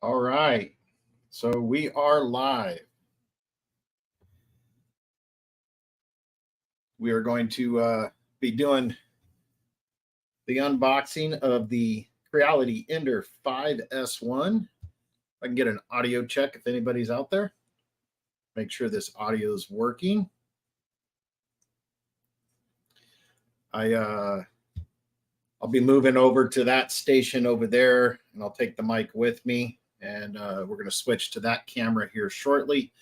All right, so we are live. We are going to be doing the unboxing of the Creality Ender 5S1. I can get an audio check if anybody's out there. Make sure this audio is working. I'll be moving over to that station over there, and I'll take the mic with me. And we're going to switch to that camera here shortly.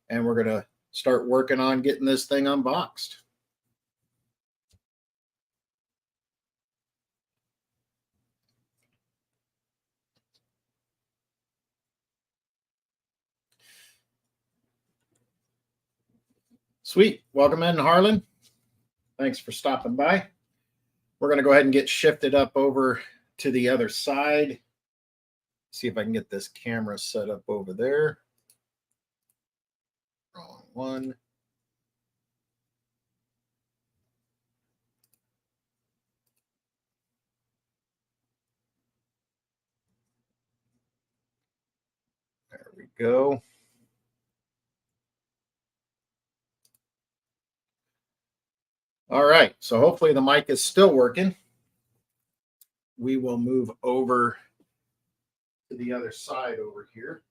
And we're going to start working on getting this thing unboxed. Sweet. Welcome in, Harlan. Thanks for stopping by. We're going to go ahead and get shifted up over to the other side. See if I can get this camera set up over there. Wrong one. There we go. All right, so hopefully the mic is still working. We will move over to the other side over here.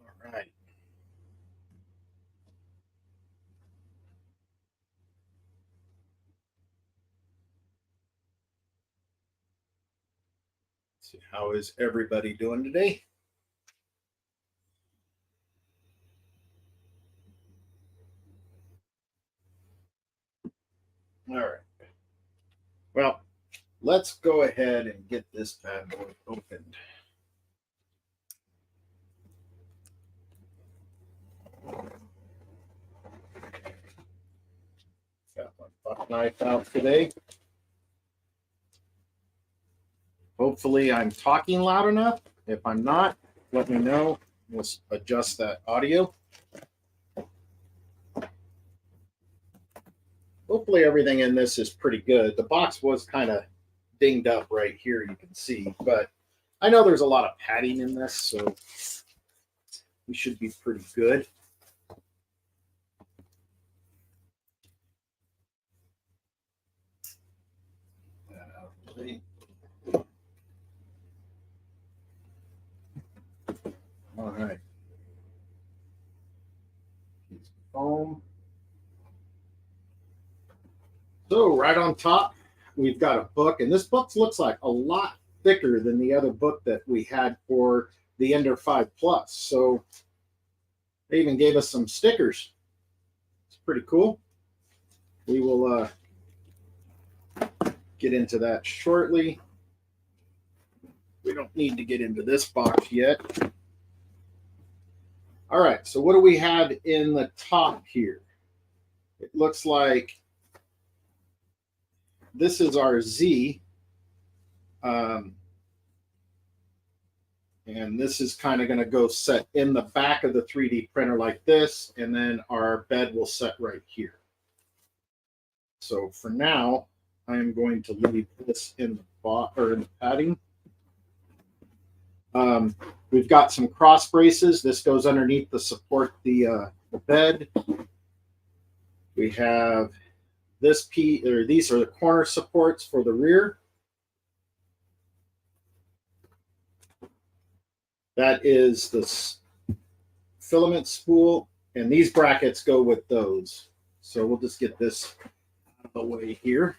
All right. Let's see, how is everybody doing today? All right. Well, let's go ahead and get this bad boy opened. Got my buck knife out today. Hopefully I'm talking loud enough. If I'm not, let me know. We'll adjust that audio. Hopefully everything in this is pretty good. The box was kind of dinged up right here, you can see, but I know there's a lot of padding in this, so we should be pretty good. All right. Piece of foam. So right on top, we've got a book, and this book looks like a lot thicker than the other book that we had for the Ender 5 Plus. So they even gave us some stickers. It's pretty cool. We will get into that shortly. We don't need to get into this box yet. All right, so what do we have in the top here? It looks like this is our Z. And this is kind of going to go set in the back of the 3D printer like this, and then our bed will set right here. So for now, I am going to leave this in the padding. We've got some cross braces. This goes underneath to support the bed. We have this piece, or these are the corner supports for the rear. That is the filament spool, and these brackets go with those. So we'll just get this out of the way here.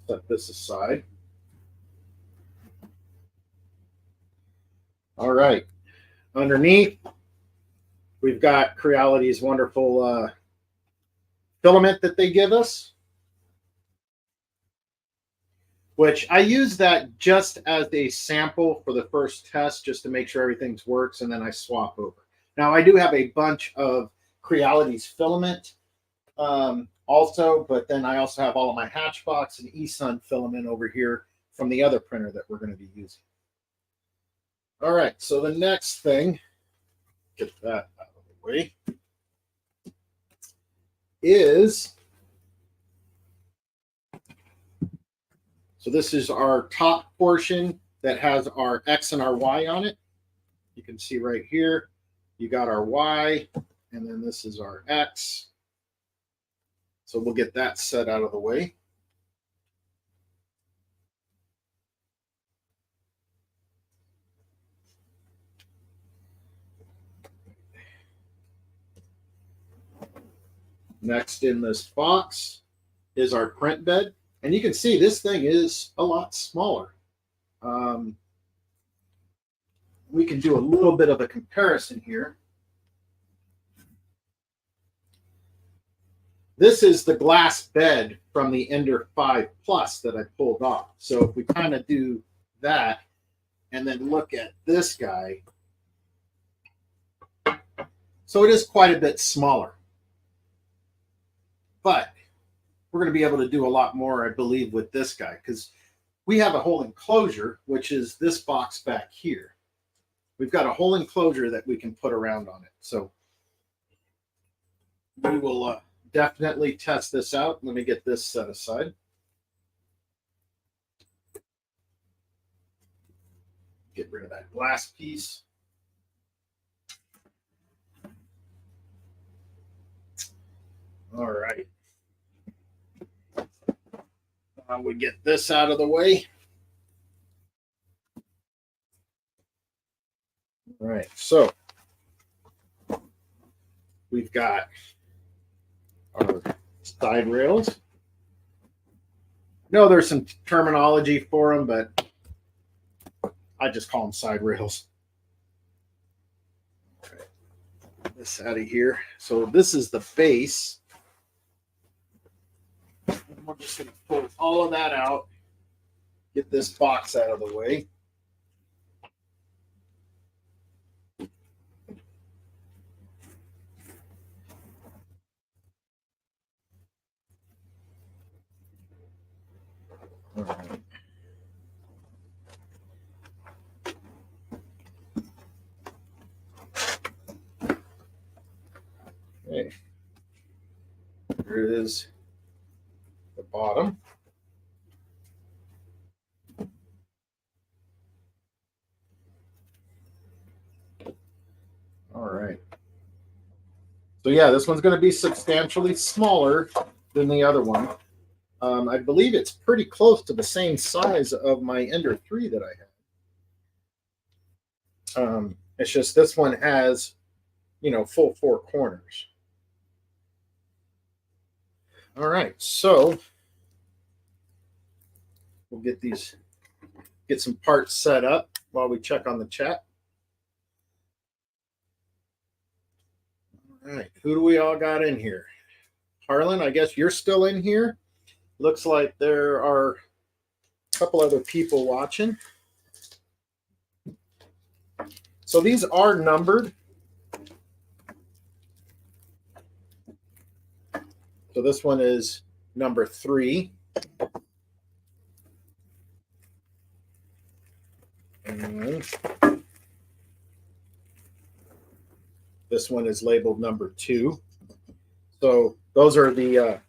Set this aside. All right. Underneath, we've got Creality's wonderful filament that they give us, which I use that just as a sample for the first test, just to make sure everything works, and then I swap over. Now, I do have a bunch of Creality's filament also, but then I also have all of my Hatchbox and eSun filament over here from the other printer that we're going to be using. All right, so the next thing, get that out of the way, is, so this is our top portion that has our X and our Y on it. You can see right here, you got our Y, and then this is our X. So we'll get that set out of the way. Next in this box is our print bed. And you can see this thing is a lot smaller. We can do a little bit of a comparison here. This is the glass bed from the Ender 5 Plus that I pulled off. So if we kind of do that and then look at this guy, so it is quite a bit smaller. But we're going to be able to do a lot more, I believe, with this guy, because we have a whole enclosure, which is this box back here. We've got a whole enclosure that we can put around on it. So we will definitely test this out. Let me get this set aside. Get rid of that glass piece. All right. We get this out of the way. All right, so we've got our side rails. No, there's some terminology for them, but I just call them side rails. All right, get this out of here. So this is the base. We're just going to pull all of that out, get this box out of the way. All right. Okay. Here it is. The bottom. All right. So yeah, this one's going to be substantially smaller than the other one. I believe it's pretty close to the same size of my Ender 3 that I had. It's just this one has, you know, full 4 corners. All right, so we'll get some parts set up while we check on the chat. All right, who do we all got in here? Harlan, I guess you're still in here. Looks like there are a couple other people watching. So these are numbered. So this one is number 3. And this one is labeled number 2. So those are the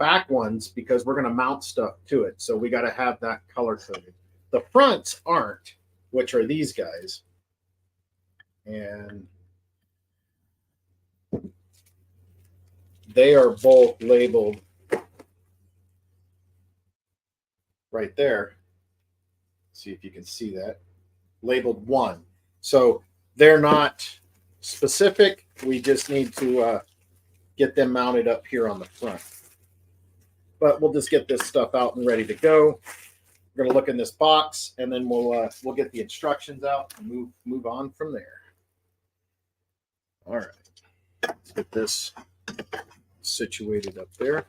back ones because we're going to mount stuff to it. So we got to have that color coded. The fronts aren't, which are these guys. And they are both labeled right there. See if you can see that. Labeled 1. So they're not specific. We just need to get them mounted up here on the front. But we'll just get this stuff out and ready to go. We're going to look in this box, and then we'll get the instructions out and move on from there. All right, let's get this situated up there.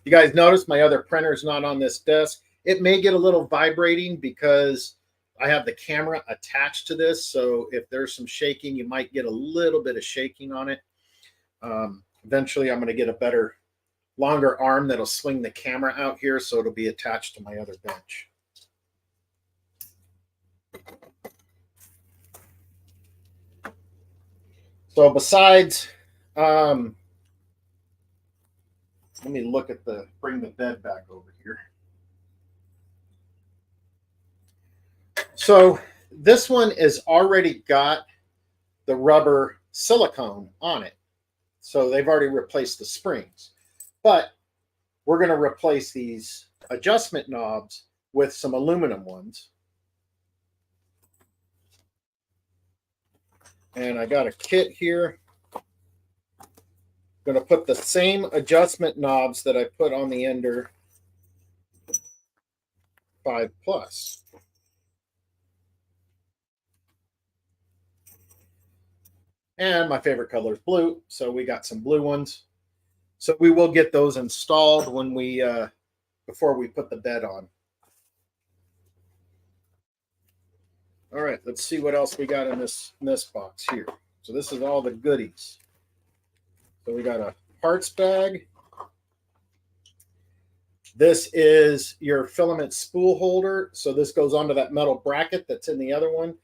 You guys notice my other printer is not on this desk. It may get a little vibrating because I have the camera attached to this. So if there's some shaking, you might get a little bit of shaking on it. Eventually, I'm going to get a better, longer arm that'll swing the camera out here, so it'll be attached to my other bench. So besides, let me look at bring the bed back over here. So this one is already got the rubber silicone on it. So they've already replaced the springs. But we're going to replace these adjustment knobs with some aluminum ones. And I got a kit here. I'm going to put the same adjustment knobs that I put on the Ender 5 Plus. And my favorite color is blue, so we got some blue ones. So we will get those installed when we before we put the bed on. All right, let's see what else we got in this box here. So this is all the goodies. So we got a parts bag. This is your filament spool holder. So this goes onto that metal bracket that's in the other one.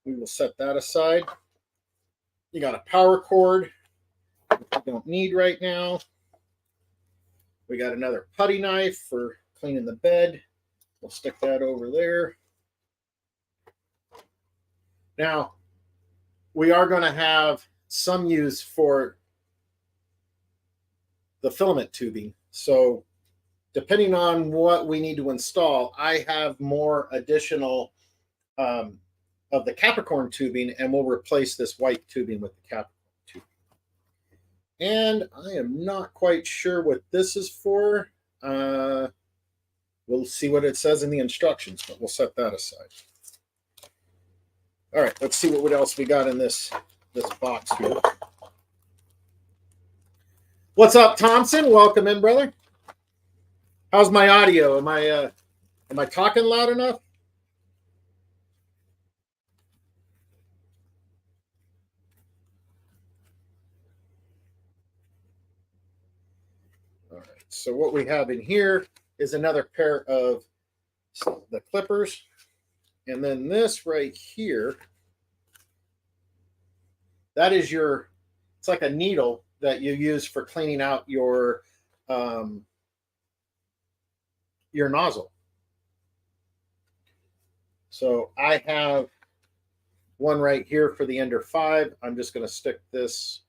We will set that aside. You got a power cord, which we don't need right now. We got another putty knife for cleaning the bed. We'll stick that over there. Now, we are going to have some use for the filament tubing. So depending on what we need to install, I have more additional of the Capricorn tubing, and we'll replace this white tubing with the Capricorn tubing. And I am not quite sure what this is for. We'll see what it says in the instructions, but we'll set that aside. All right, let's see what else we got in this box here. What's up, Thompson? Welcome in, brother. How's my audio? Am I talking loud enough? All right, so what we have in here is another pair of the clippers. And then this right here, that is it's like a needle that you use for cleaning out your nozzle. So I have one right here for the Ender 5. I'm just going to stick this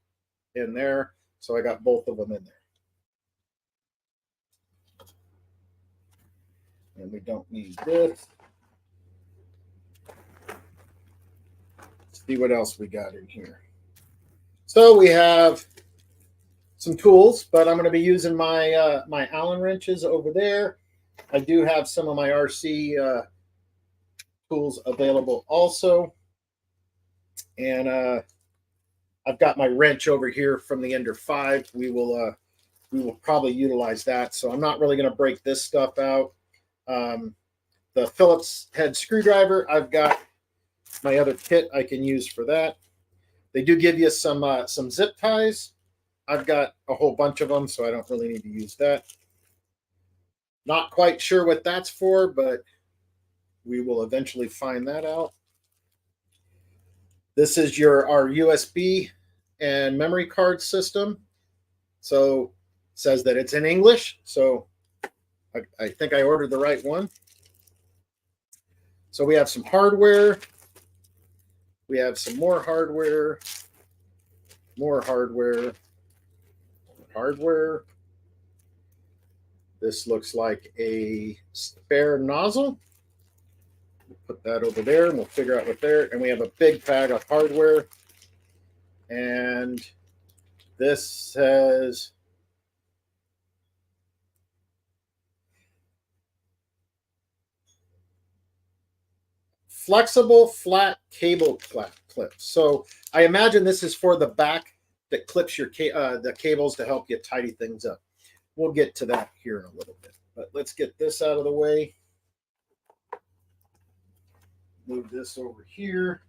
in there. So I got both of them in there. And we don't need this. Let's see what else we got in here. So we have some tools, but I'm going to be using my my Allen wrenches over there. I do have some of my RC tools available also. And I've got my wrench over here from the Ender 5. We will probably utilize that. So I'm not really going to break this stuff out. The Phillips head screwdriver, I've got my other kit I can use for that. They do give you some zip ties. I've got a whole bunch of them, so I don't really need to use that. Not quite sure what that's for, but we will eventually find that out. This is our USB and memory card system. So it says that it's in English. So I think I ordered the right one. So we have some hardware. We have some more hardware. More hardware. Hardware. This looks like a spare nozzle. We'll put that over there and we'll figure out what there. And we have a big bag of hardware. And this says flexible flat cable clip. So I imagine this is for the back that clips your the cables to help you tidy things up. We'll get to that here in a little bit, but let's get this out of the way. Move this over here.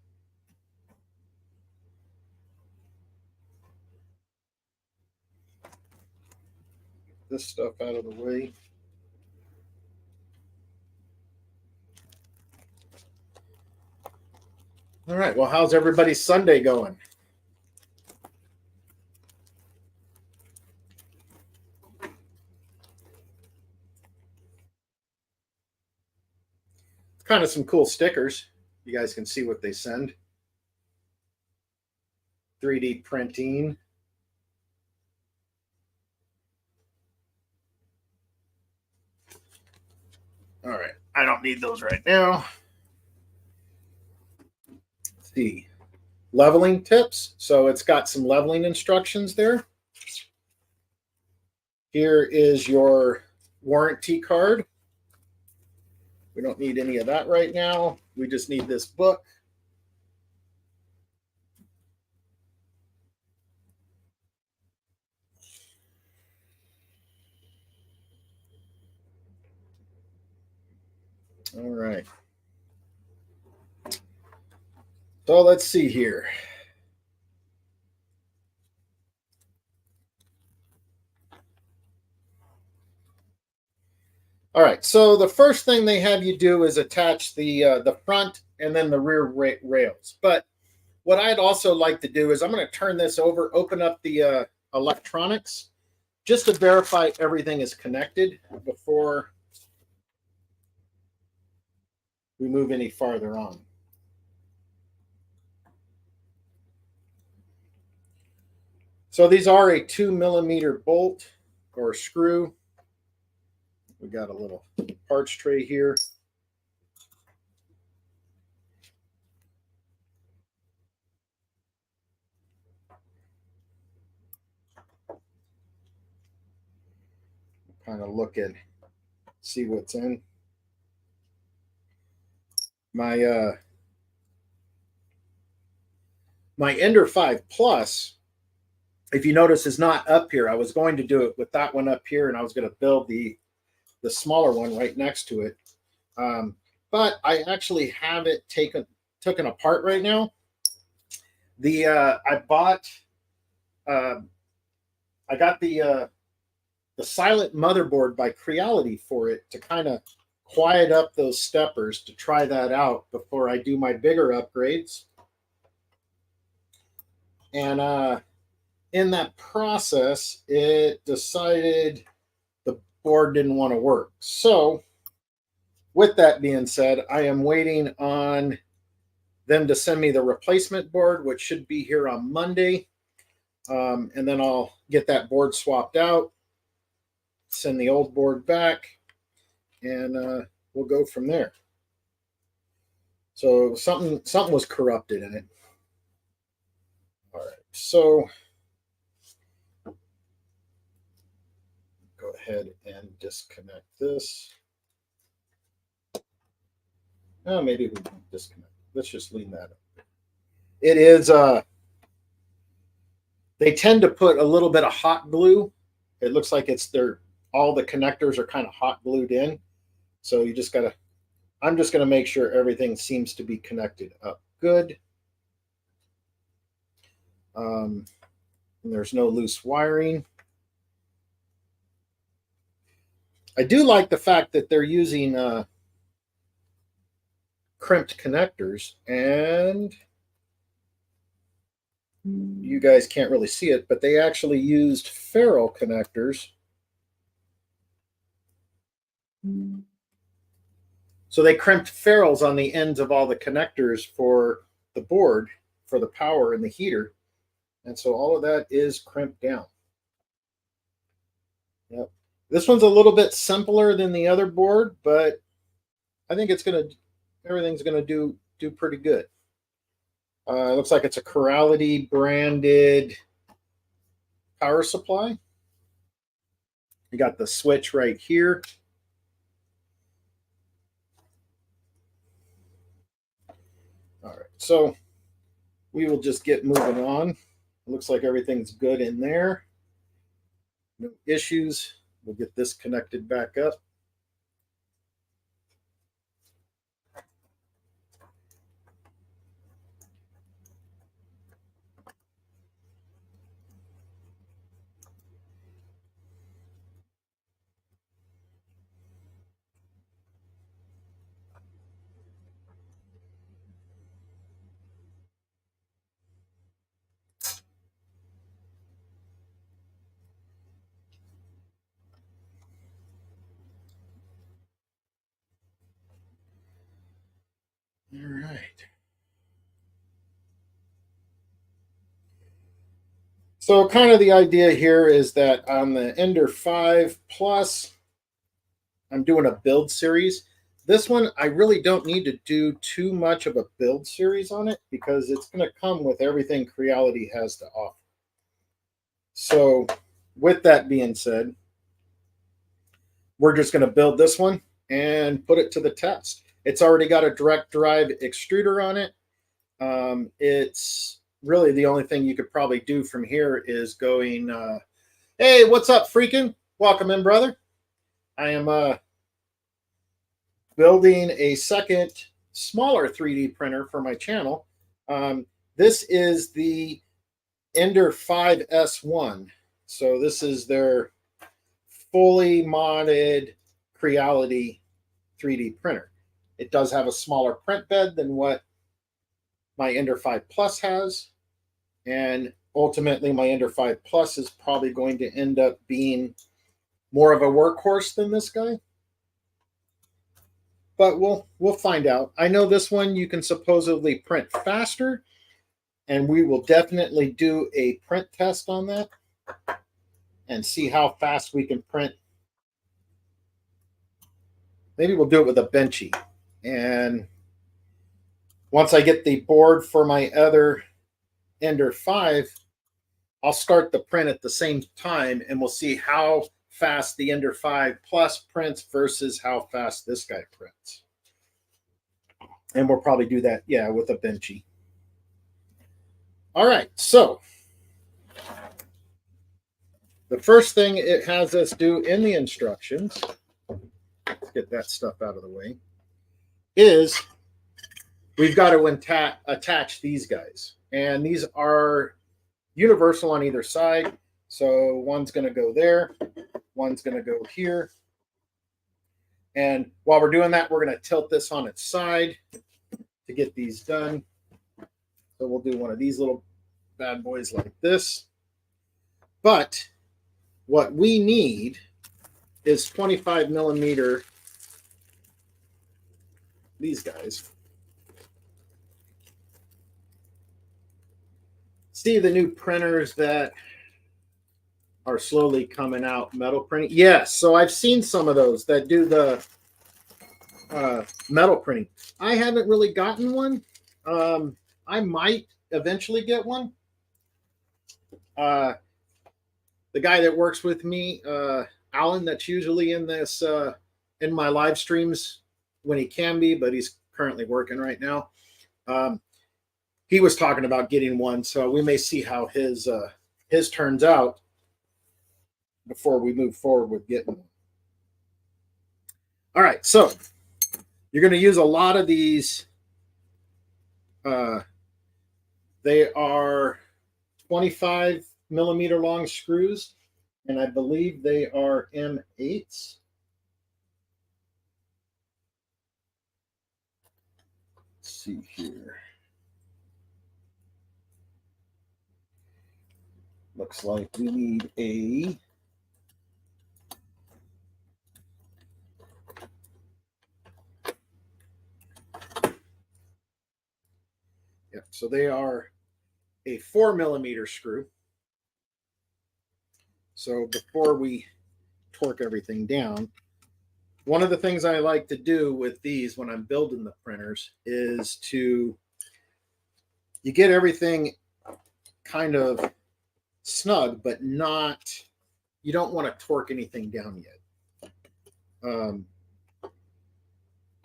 Get this stuff out of the way. All right, well, how's everybody's Sunday going? Kind of some cool stickers. You guys can see what they send. 3D printing. All right, I don't need those right now. Let's see. Leveling tips. So it's got some leveling instructions there. Here is your warranty card. We don't need any of that right now. We just need this book. All right. So let's see here. All right, so the first thing they have you do is attach the front and then the rear rails. But what I'd also like to do is I'm going to turn this over, open up the electronics, just to verify everything is connected before we move any farther on. So these are a 2mm bolt or screw. We got a little parts tray here. Kind of look at, see what's in. My my Ender 5 Plus, if you notice, is not up here. I was going to do it with that one up here, and I was going to build the smaller one right next to it. But I actually have it taken apart right now. I got the silent motherboard by Creality for it to kind of quiet up those steppers, to try that out before I do my bigger upgrades. And in that process, it decided the board didn't want to work. So with that being said, I am waiting on them to send me the replacement board, which should be here on Monday. And then I'll get that board swapped out, send the old board back, and we'll go from there. So something was corrupted in it. All right, so go ahead and disconnect this. Oh, maybe we can disconnect. Let's just leave that up. It is they tend to put a little bit of hot glue. It looks like it's all the connectors are kind of hot glued in. So you just gotta, I'm just gonna make sure everything seems to be connected up good. And there's no loose wiring. I do like the fact that they're using crimped connectors, and you guys can't really see it, but they actually used ferrule connectors. So they crimped ferrules on the ends of all the connectors for the board, for the power and the heater. And so all of that is crimped down. Yep. This one's a little bit simpler than the other board, but I think everything's gonna do pretty good. It looks like it's a Creality branded power supply. You got the switch right here. All right, so we will just get moving on. It looks like everything's good in there. No issues. We'll get this connected back up. All right. So kind of the idea here is that on the Ender 5 Plus, I'm doing a build series. This one, I really don't need to do too much of a build series on it because it's going to come with everything Creality has to offer. So with that being said, we're just going to build this one and put it to the test. It's already got a direct drive extruder on it. It's really the only thing you could probably do from here is going, hey, what's up, freaking? Welcome in, brother. I am building a second, smaller 3D printer for my channel. This is the Ender 5S1. So this is their fully modded Creality 3D printer. It does have a smaller print bed than what my Ender 5 Plus has. And ultimately, my Ender 5 Plus is probably going to end up being more of a workhorse than this guy. But we'll find out. I know this one you can supposedly print faster, and we will definitely do a print test on that and see how fast we can print. Maybe we'll do it with a benchy. And once I get the board for my other Ender 5, I'll start the print at the same time, and we'll see how fast the Ender 5 Plus prints versus how fast this guy prints. And we'll probably do that, yeah, with a benchy. All right, so the first thing it has us do in the instructions, let's get that stuff out of the way, is we've got to attach these guys. And these are universal on either side. So one's going to go there, one's going to go here. And while we're doing that, we're going to tilt this on its side to get these done. So we'll do one of these little bad boys like this. But what we need is 25 millimeter, these guys. See the new printers that are slowly coming out, metal printing? Yes, so I've seen some of those that do the metal printing. I haven't really gotten one. I might eventually get one. The guy that works with me, Alan, that's usually in this in my live streams when he can be, but he's currently working right now. He was talking about getting one, so we may see how his turns out before we move forward with getting one. All right, so you're going to use a lot of these They are 25 millimeter long screws, and I believe they are M8s. Let's see here. Looks like we need a yep. So they are a 4 millimeter screw. So before we torque everything down, one of the things I like to do with these when I'm building the printers is you get everything kind of snug, but not, you don't want to torque anything down yet.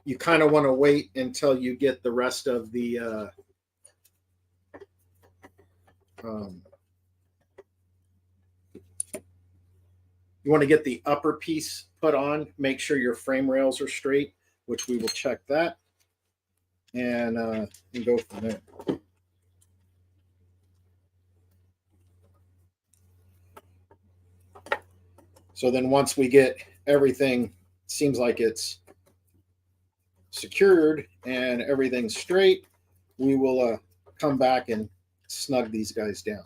You kind of want to wait until you get the rest of the you want to get the upper piece put on, make sure your frame rails are straight, which we will check that, and go from there. So then once we get everything, seems like it's secured and everything's straight, we will come back and snug these guys down.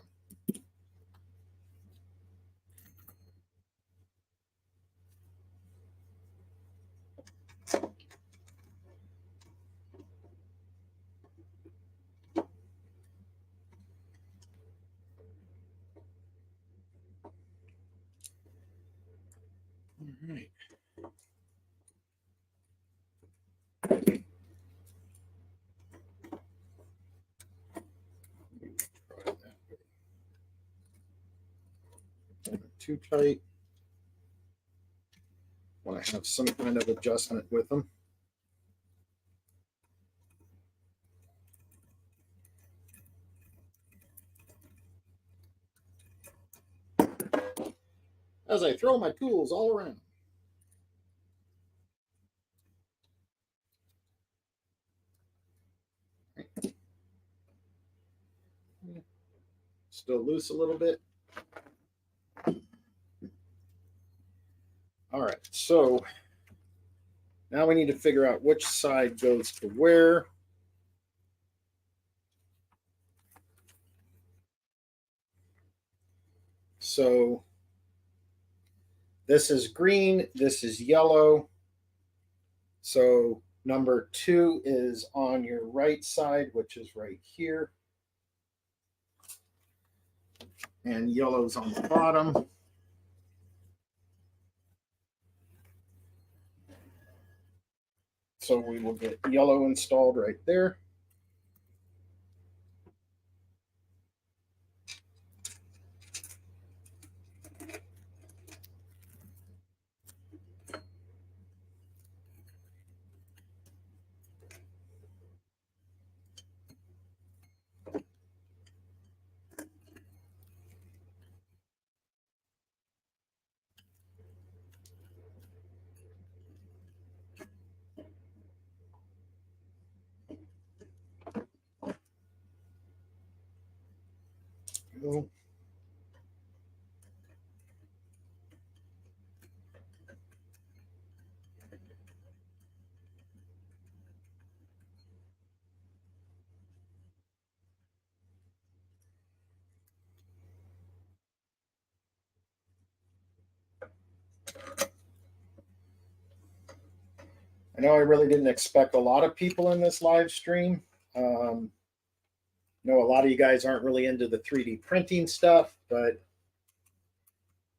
All right. Too tight. Want to have some kind of adjustment with them. As I throw my tools all around. Still loose a little bit. All right, so now we need to figure out which side goes to where. So this is green, this is yellow. So number 2 is on your right side, which is right here. And yellow's on the bottom. So we will get yellow installed right there. Go. I know I really didn't expect a lot of people in this live stream. I know a lot of you guys aren't really into the 3D printing stuff, but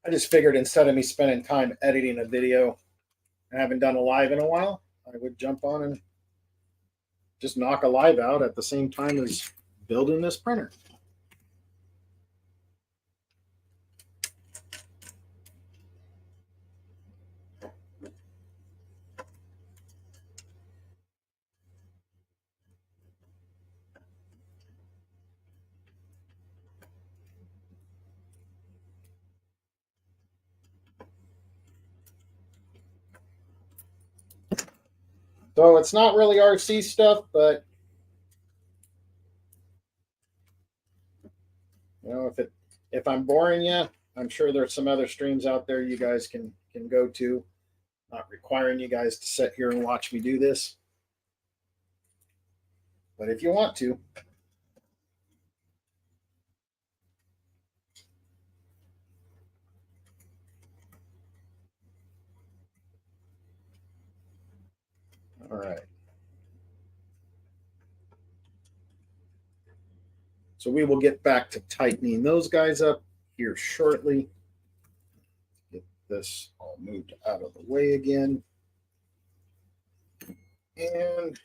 I just figured instead of me spending time editing a video, I haven't done a live in a while, I would jump on and just knock a live out at the same time as building this printer. So it's not really RC stuff, but You know, if I'm boring you, I'm sure there's some other streams out there you guys can go to. Not requiring you guys to sit here and watch me do this, but if you want to. All right. So we will get back to tightening those guys up here shortly. Get this all moved out of the way again. And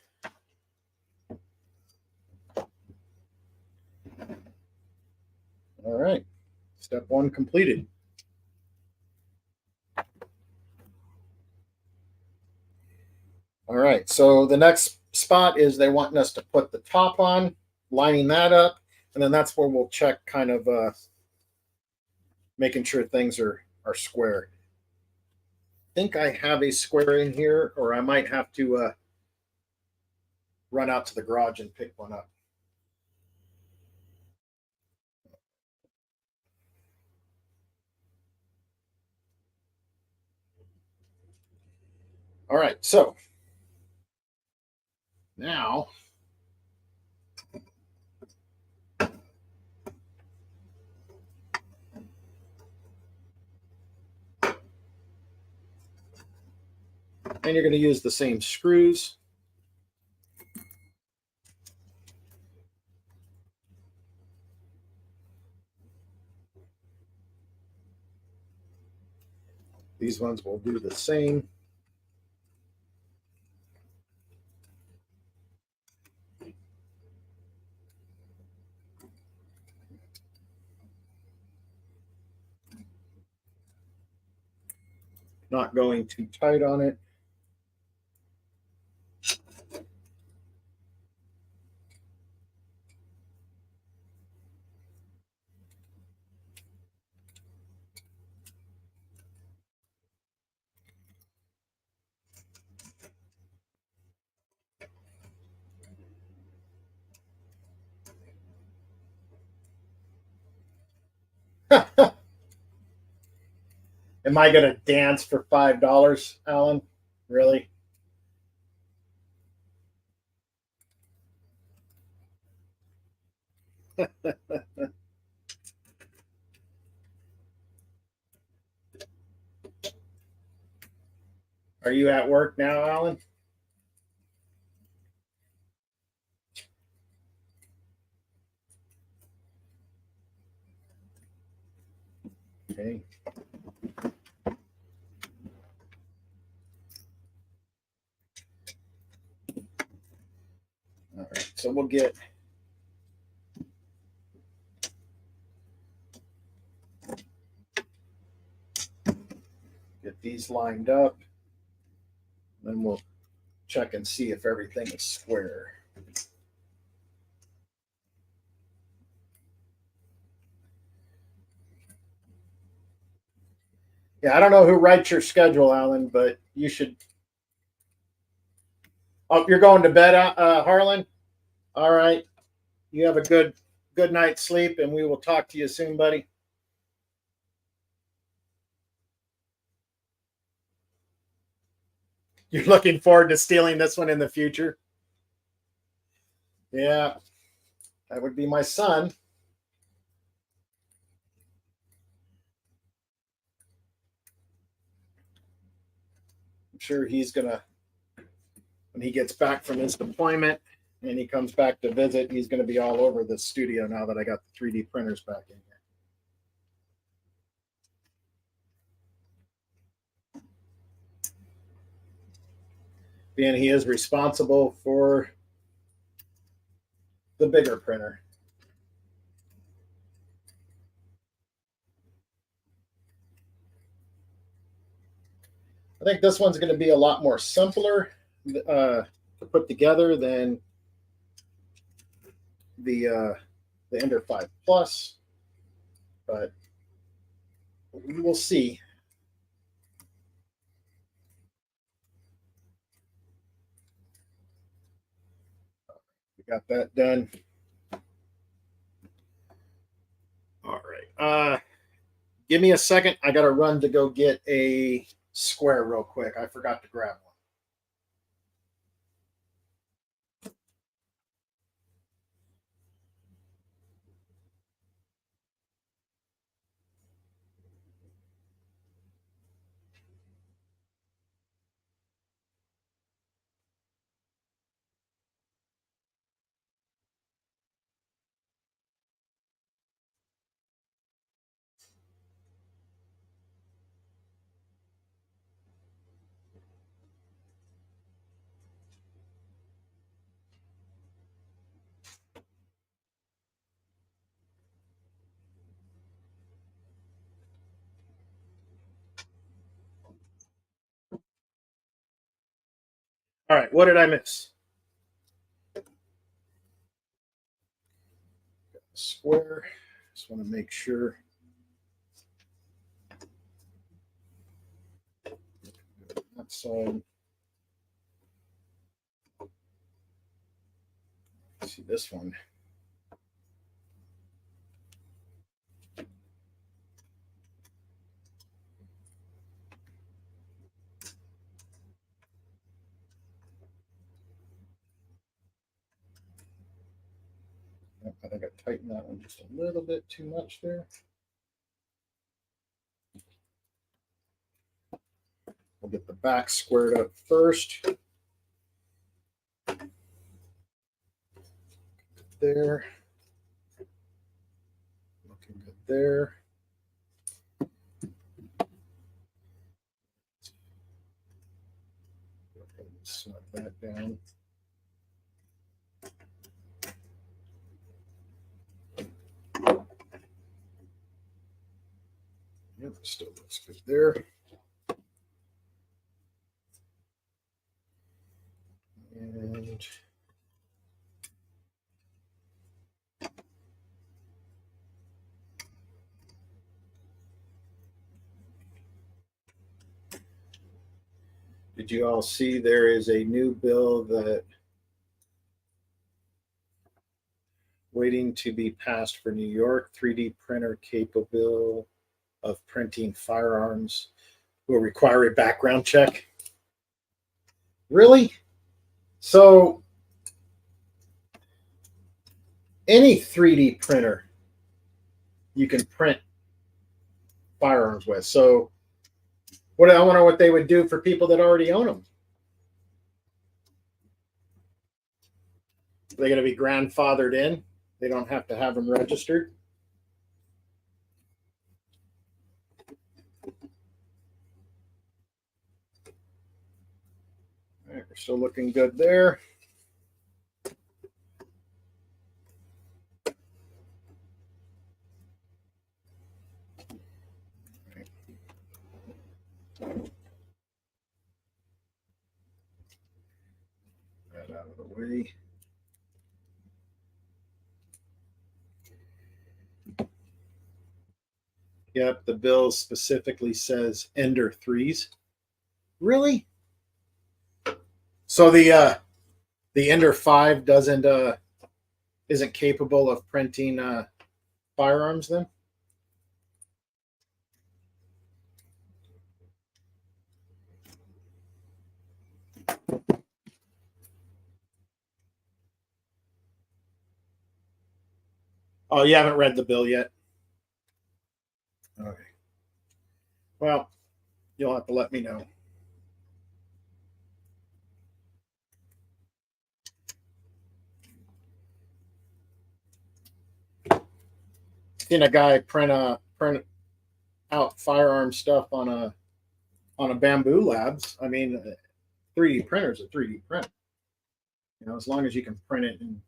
all right, step one completed. All right, so the next spot is they want us to put the top on, lining that up, and then that's where we'll check kind of making sure things are square. I think I have a square in here, or I might have to run out to the garage and pick one up. All right, so now and you're going to use the same screws. These ones will do the same. Not going too tight on it. Am I going to dance for $5, Alan? Really? Are you at work now, Alan? Okay. All right. So we'll get these lined up. Then we'll check and see if everything is square. Yeah, I don't know who writes your schedule, Alan, but you should. Oh, you're going to bed, Harlan? All right. You have a good night's sleep, and we will talk to you soon, buddy. You're looking forward to stealing this one in the future? Yeah, that would be my son. I'm sure he's gonna, when he gets back from his deployment and he comes back to visit, he's gonna be all over the studio now that I got the 3D printers back in here. Being he is responsible for the bigger printer. I think this one's going to be a lot more simpler to put together than the Ender 5 Plus, but we will see. We got that done. Give me a second. I got to run to go get a square real quick. I forgot to grab one. All right, what did I miss? Square. Just want to make sure. That side. See this one. I think I tightened that one just a little bit too much there. We'll get the back squared up first. There. Looking good there. Snug that down. Yep, still looks good there. And did you all see there is a new bill that waiting to be passed for New York? 3D printer capable of printing firearms will require a background check. Really? So any 3D printer you can print firearms with. So what I wonder what they would do for people that already own them. Are they going to be grandfathered in? They don't have to have them registered. All right, we're still looking good there. That out of the way. Yep, the bill specifically says Ender 3s. Really? So the Ender 5 isn't capable of printing firearms then? Oh, you haven't read the bill yet? Okay. Well, you'll have to let me know. Seen a guy print out firearm stuff on a Bamboo Labs. I mean, 3D printers a 3D print. You know, as long as you can print it in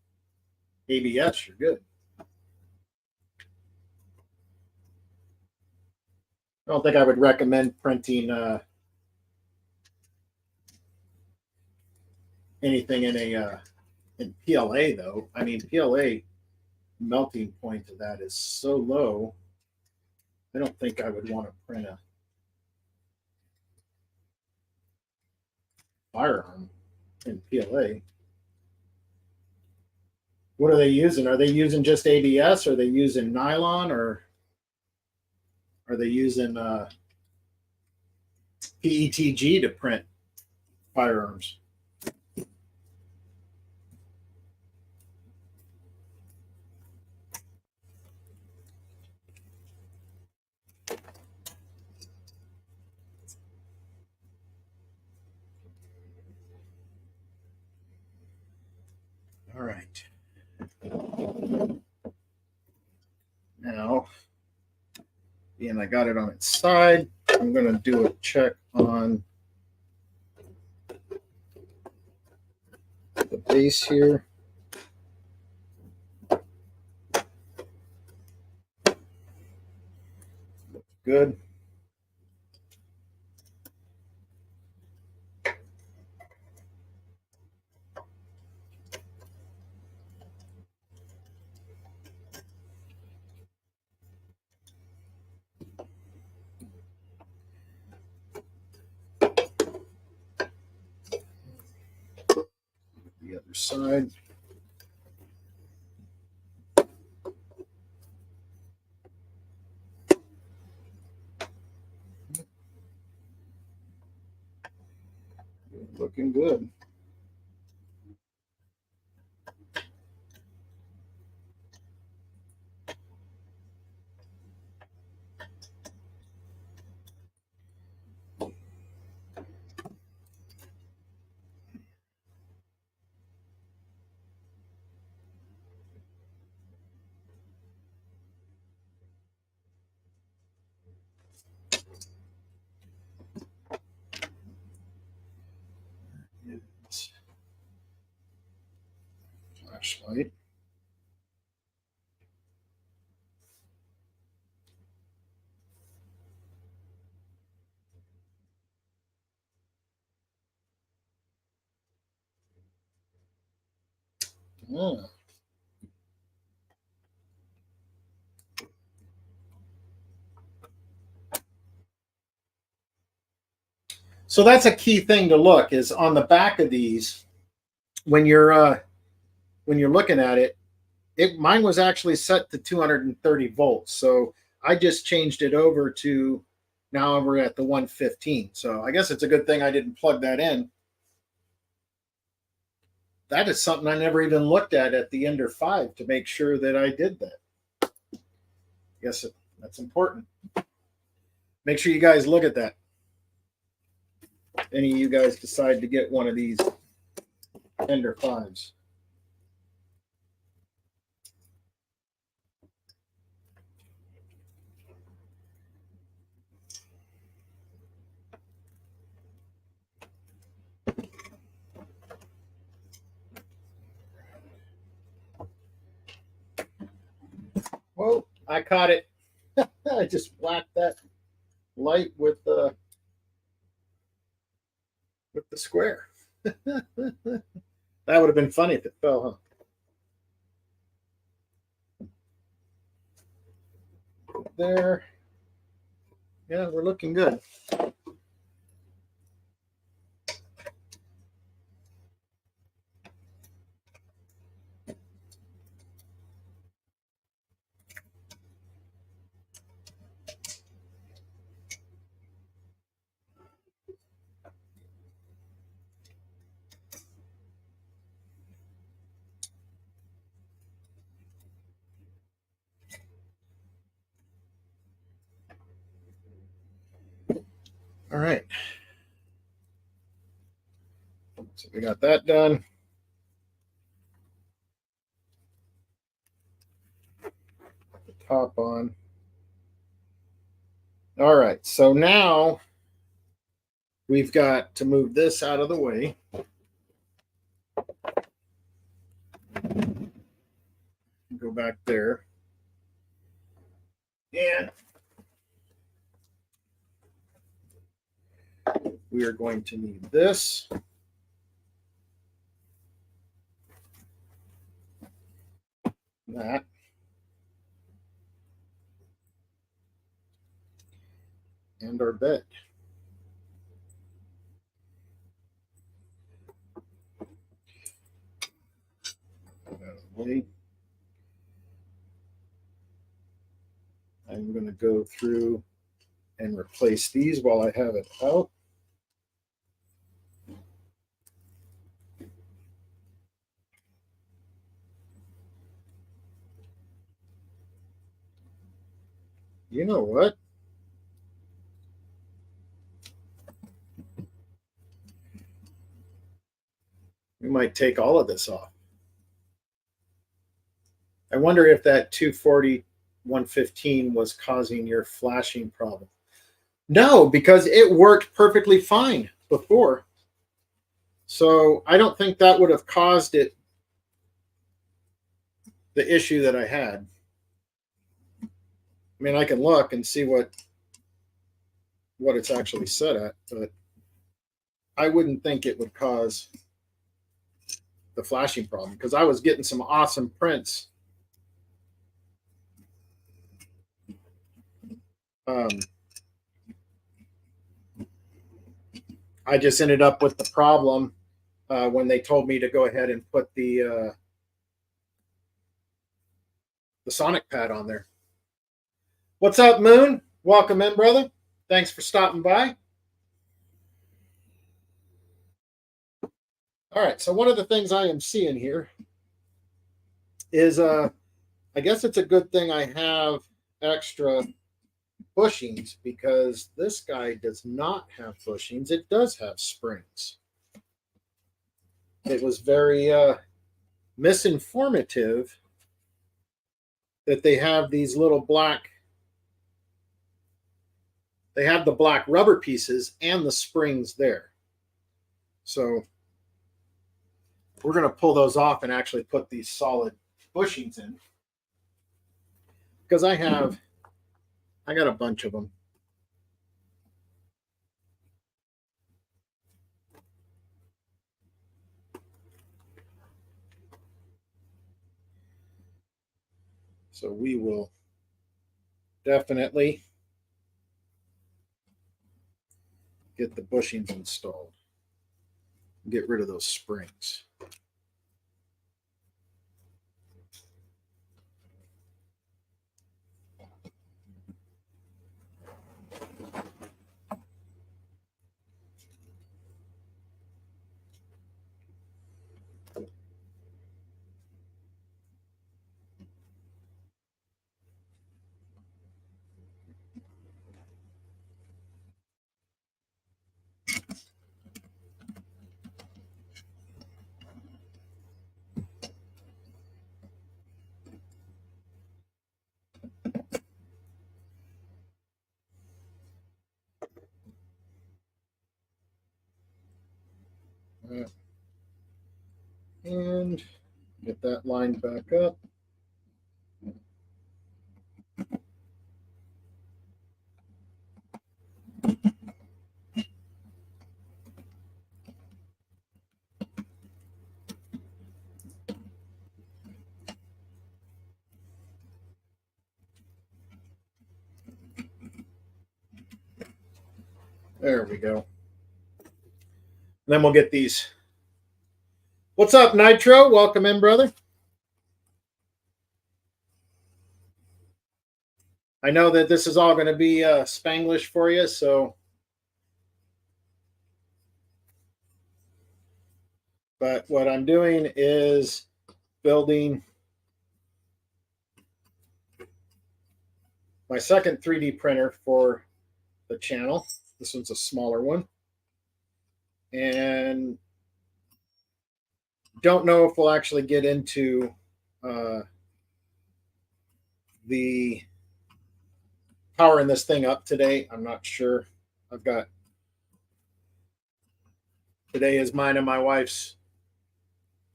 ABS, you're good. I don't think I would recommend printing anything in PLA though. I mean, PLA melting point of that is so low. I don't think I would want to print a firearm in PLA. What are they using? Are they using just ABS? Or are they using nylon? Or Are they using PETG to print firearms? All right. Now, being I got it on its side, I'm going to do a check on the base here. Looks good. The other side. Looking good. Flashlight. Oh. So that's a key thing to look is on the back of these when you're looking at it. Mine was actually set to 230 volts, so I just changed it over to now we're at the 115. So I guess it's a good thing I didn't plug that in. That is something I never even looked at the Ender 5 to make sure that I did that. Yes, that's important. Make sure you guys look at that. Any of you guys decide to get one of these Ender 5s. Whoa, I caught it. I just whacked that light with the square. That would have been funny if it fell, huh? There. Yeah, we're looking good. All right. So we got that done. Put the top on. All right. So now we've got to move this out of the way. Go back there. And we are going to need this. That. And our bed. I'm going to go through and replace these while I have it out. You know what? We might take all of this off. I wonder if that 240 115 was causing your flashing problem. No, because it worked perfectly fine before. So I don't think that would have caused it, the issue that I had. I mean, I can look and see what it's actually set at, but I wouldn't think it would cause the flashing problem because I was getting some awesome prints. I just ended up with the problem when they told me to go ahead and put the Sonic pad on there. What's up, Moon? Welcome in, brother. Thanks for stopping by. All right, so one of the things I am seeing here is I guess it's a good thing I have extra bushings because this guy does not have bushings. It does have springs. It was very misinformative that they have these little black, they have the black rubber pieces and the springs there. So we're going to pull those off and actually put these solid bushings in because I got a bunch of them. So we will definitely get the bushings installed. Get rid of those springs. And get that lined back up. There we go. And then we'll get these. What's up, Nitro? Welcome in, brother. I know that this is all going to be Spanglish for you, so. But what I'm doing is building my second 3D printer for the channel. This one's a smaller one. And don't know if we'll actually get into the powering this thing up today. I'm not sure. Today is mine and my wife's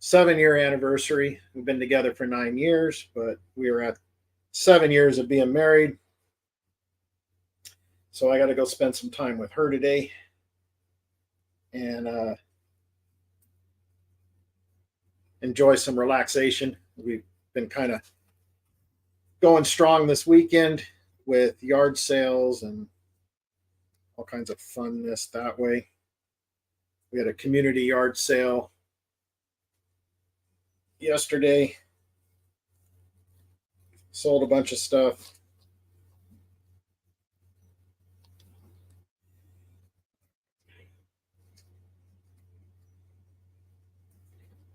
7-year anniversary. We've been together for 9 years, but we are at 7 years of being married. So I got to go spend some time with her today. And enjoy some relaxation. We've been kind of going strong this weekend with yard sales and all kinds of funness that way. We had a community yard sale yesterday. Sold a bunch of stuff.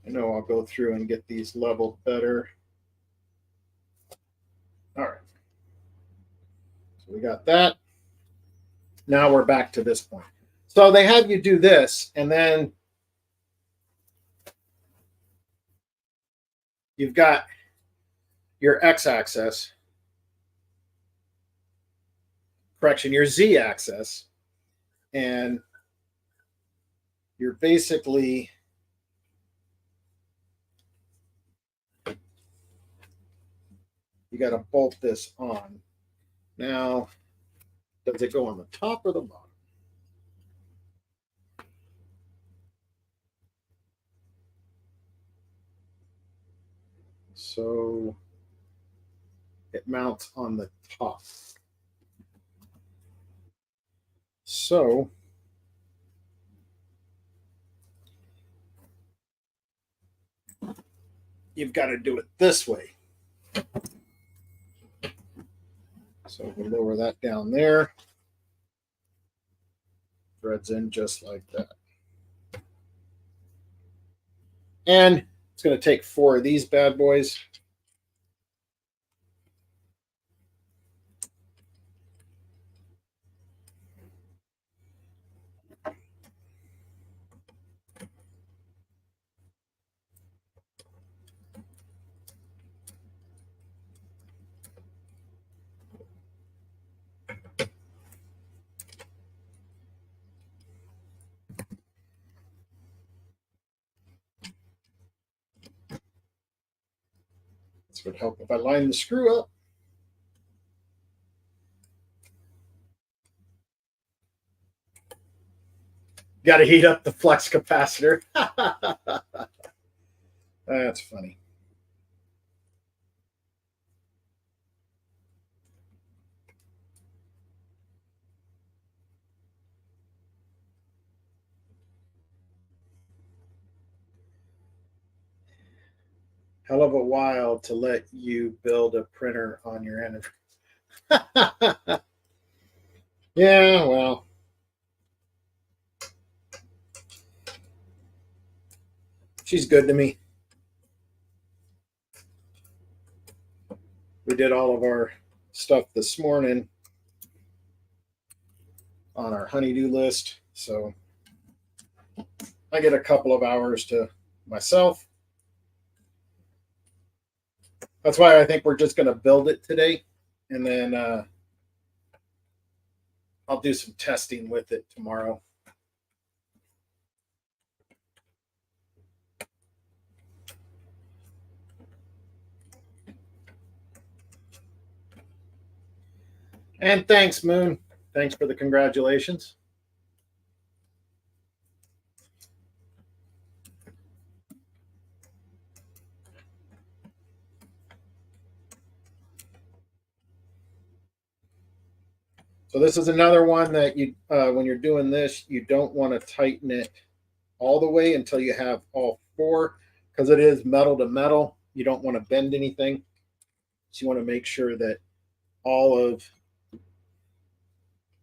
I know I'll go through and get these leveled better. All right. So we got that. Now we're back to this point. So they have you do this, and then you've got your x-axis, correction, your z-axis, and you're basically you got to bolt this on. Now, does it go on the top or the bottom? So it mounts on the top. So you've got to do it this way. So we lower that down there. Threads in just like that. And it's going to take 4 of these bad boys. This would help if I line the screw up. Got to heat up the flux capacitor. That's funny. Hell of a while to let you build a printer on your anniversary. Yeah, well. She's good to me. We did all of our stuff this morning on our honeydew list. So I get a couple of hours to myself. That's why I think we're just going to build it today. And then I'll do some testing with it tomorrow. And thanks, Moon. Thanks for the congratulations. So this is another one that you, when you're doing this, you don't want to tighten it all the way until you have all 4, because it is metal to metal. You don't want to bend anything. So you want to make sure that all of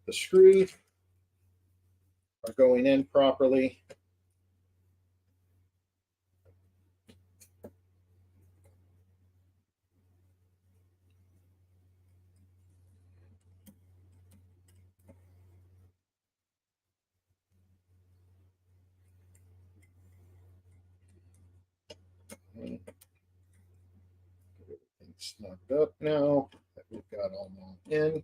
the screws are going in properly. Everything's snugged up now that we've got all in.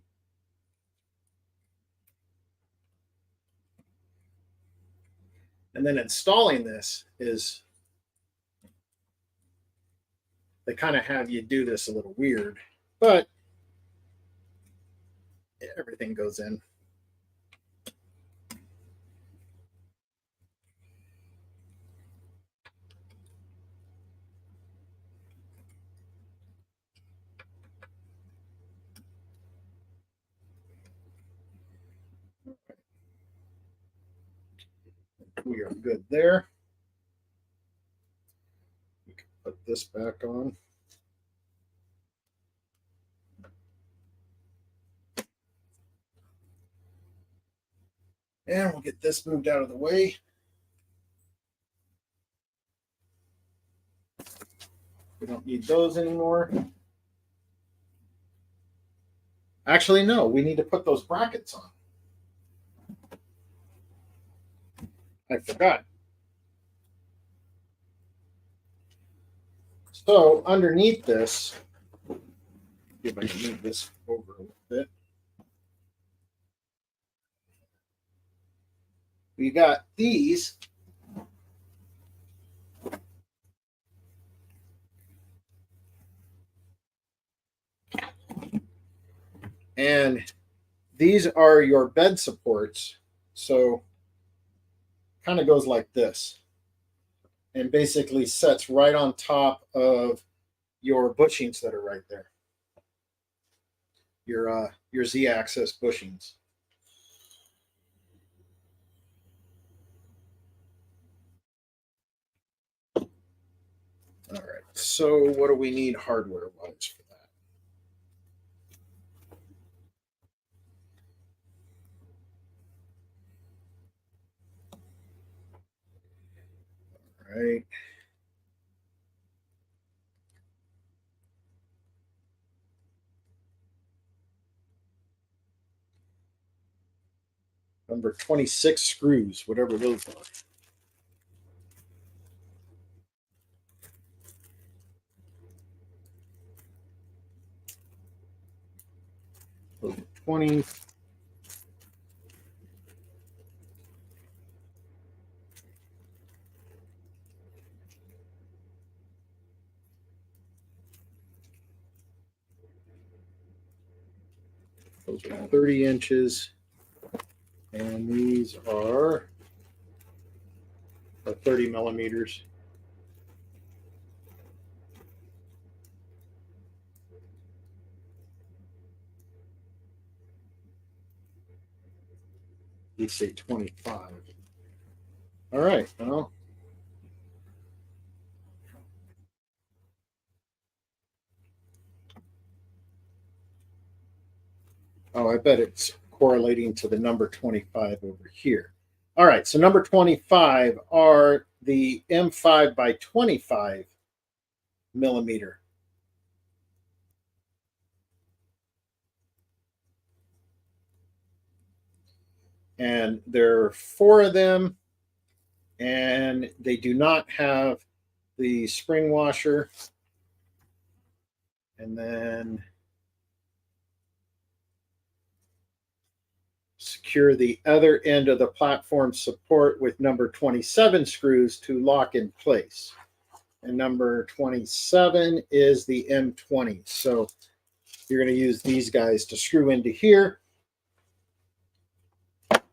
And then installing this is, they kind of have you do this a little weird, but everything goes in. We are good there. We can put this back on. And we'll get this moved out of the way. We don't need those anymore. Actually, no, we need to put those brackets on. I forgot. So underneath this, if I can move this over a little bit, we got these. And these are your bed supports. So kind of goes like this and basically sets right on top of your bushings that are right there. Your Z-axis bushings. All right. So what do we need hardware wise for that? All right. Number 26 screws, whatever those are. Those are 20. Those are 30 inches. And these are 30 millimeters. You say 25. All right. Well, oh, I bet it's correlating to the number 25 over here. All right. So number 25 are the M5 by 25 millimeter. And there are 4 of them, and they do not have the spring washer. And then secure the other end of the platform support with number 27 screws to lock in place. And number 27 is the M20. So you're going to use these guys to screw into here.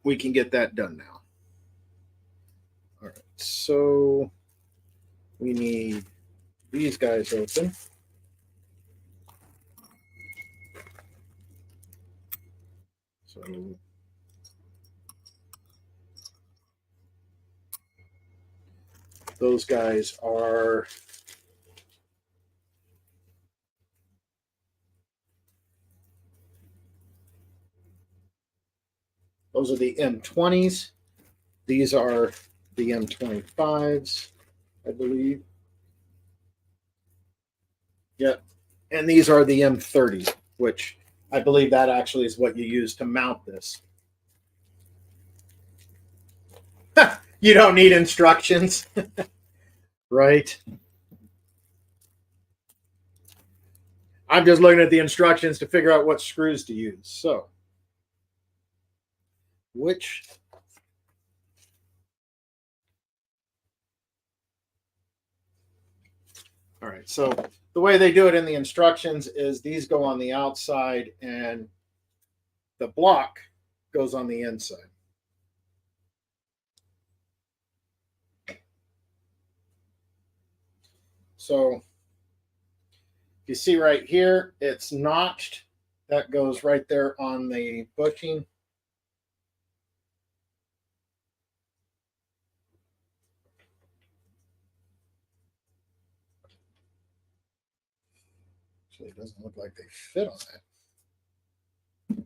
We can get that done now. All right, so we need these guys open. So those guys are those are the M20s. These are the M25s, I believe. Yep. And these are the M30s, which I believe that actually is what you use to mount this. You don't need instructions, right? I'm just looking at the instructions to figure out what screws to use. So, which all right, so the way they do it in the instructions is these go on the outside and the block goes on the inside. So you see right here, it's notched. That goes right there on the bushing. So it doesn't look like they fit on that.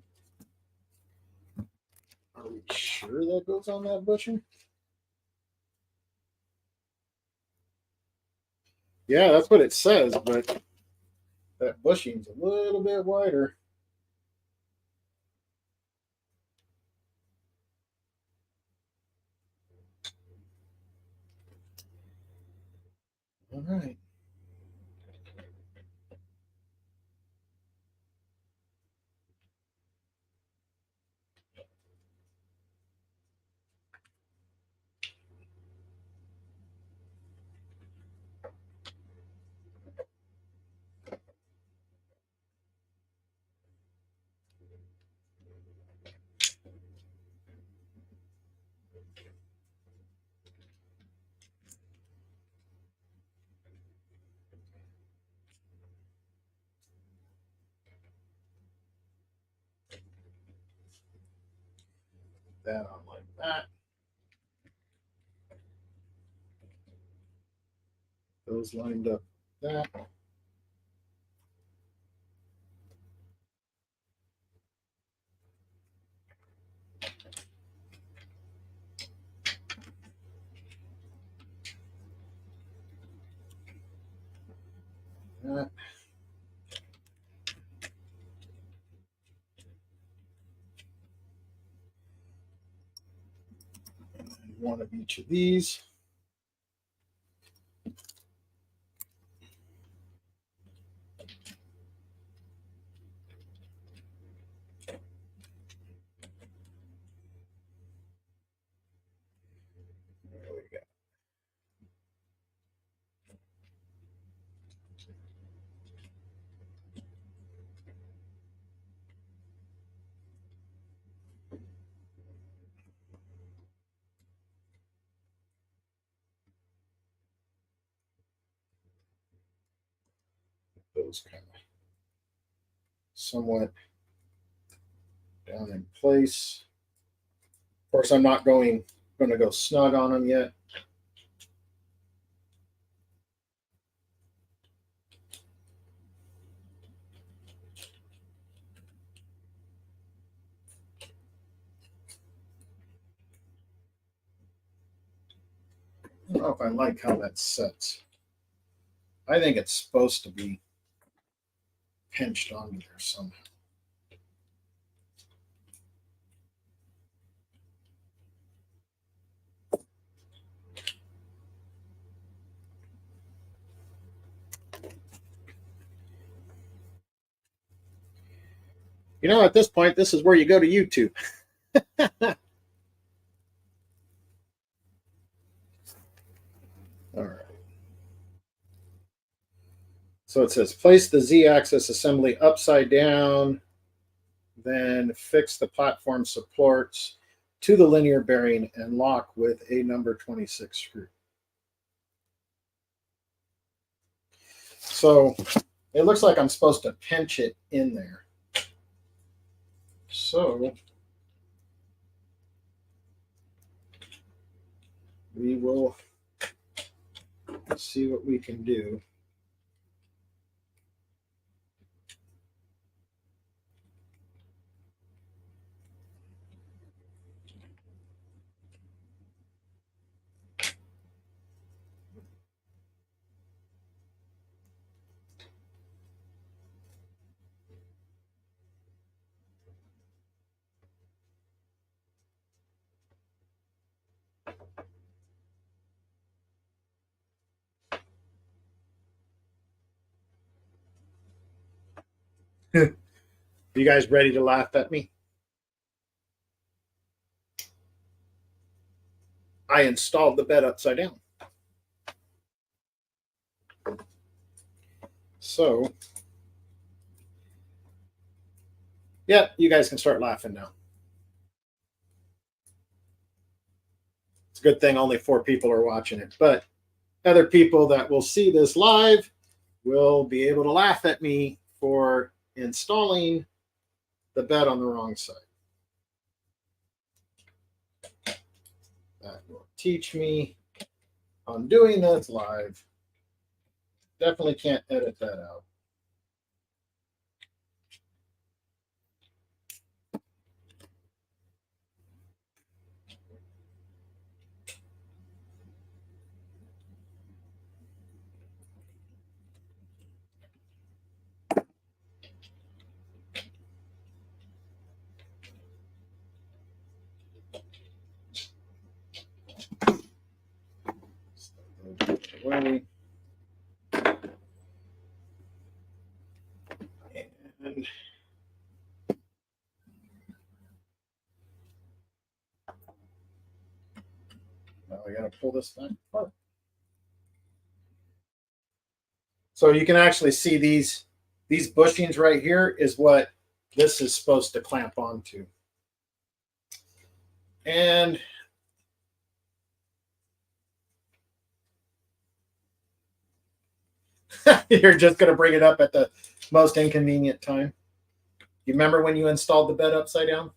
Are we sure that goes on that bushing? Yeah, that's what it says, but that bushing's a little bit wider. All right. That on like that. Those lined up that. That. And one of each of these. There we go. Those kind of somewhat down in place. Of course, I'm not going to go snug on them yet. I don't know if I like how that sets. I think it's supposed to be pinched onto there somehow. You know, at this point, this is where you go to YouTube. All right. So it says place the Z-axis assembly upside down, then fix the platform supports to the linear bearing and lock with a number 26 screw. So it looks like I'm supposed to pinch it in there. So we will see what we can do. You guys ready to laugh at me? I installed the bed upside down. So, yeah, you guys can start laughing now. It's a good thing only 4 people are watching it, but other people that will see this live will be able to laugh at me for installing the bed on the wrong side. That will teach me on doing this live. Definitely can't edit that out. got to pull this back apart. So you can actually see these bushings right here is what this is supposed to clamp onto. And you're just going to bring it up at the most inconvenient time. You remember when you installed the bed upside down?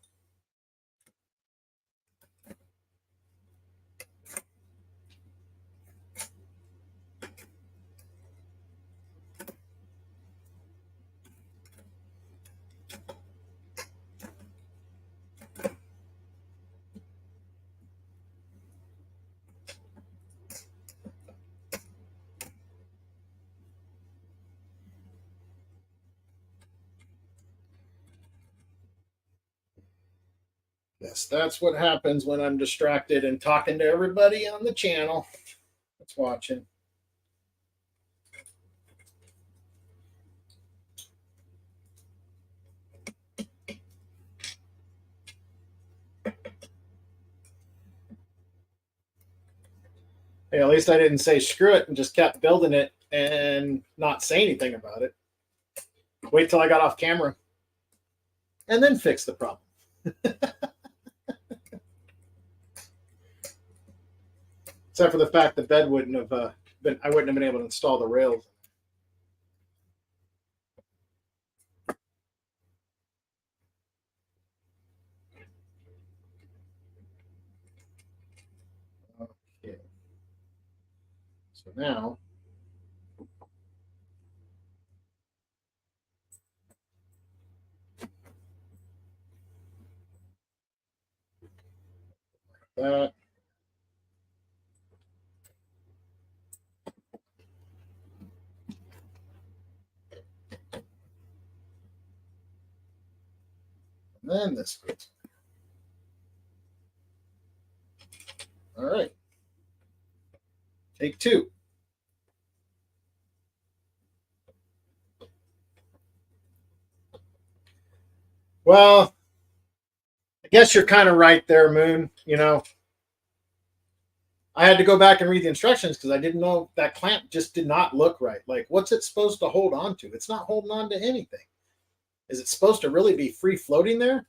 Yes, that's what happens when I'm distracted and talking to everybody on the channel that's watching. Hey, at least I didn't say screw it and just kept building it and not say anything about it. Wait till I got off camera and then fix the problem. Except for the fact the bed wouldn't have been, I wouldn't have been able to install the rails. Okay. So now, that. And then this goes. All right. Take two. Well, I guess you're kind of right there, Moon. You know, I had to go back and read the instructions because I didn't know that clamp just did not look right. Like, what's it supposed to hold on to? It's not holding on to anything. Is it supposed to really be free floating there?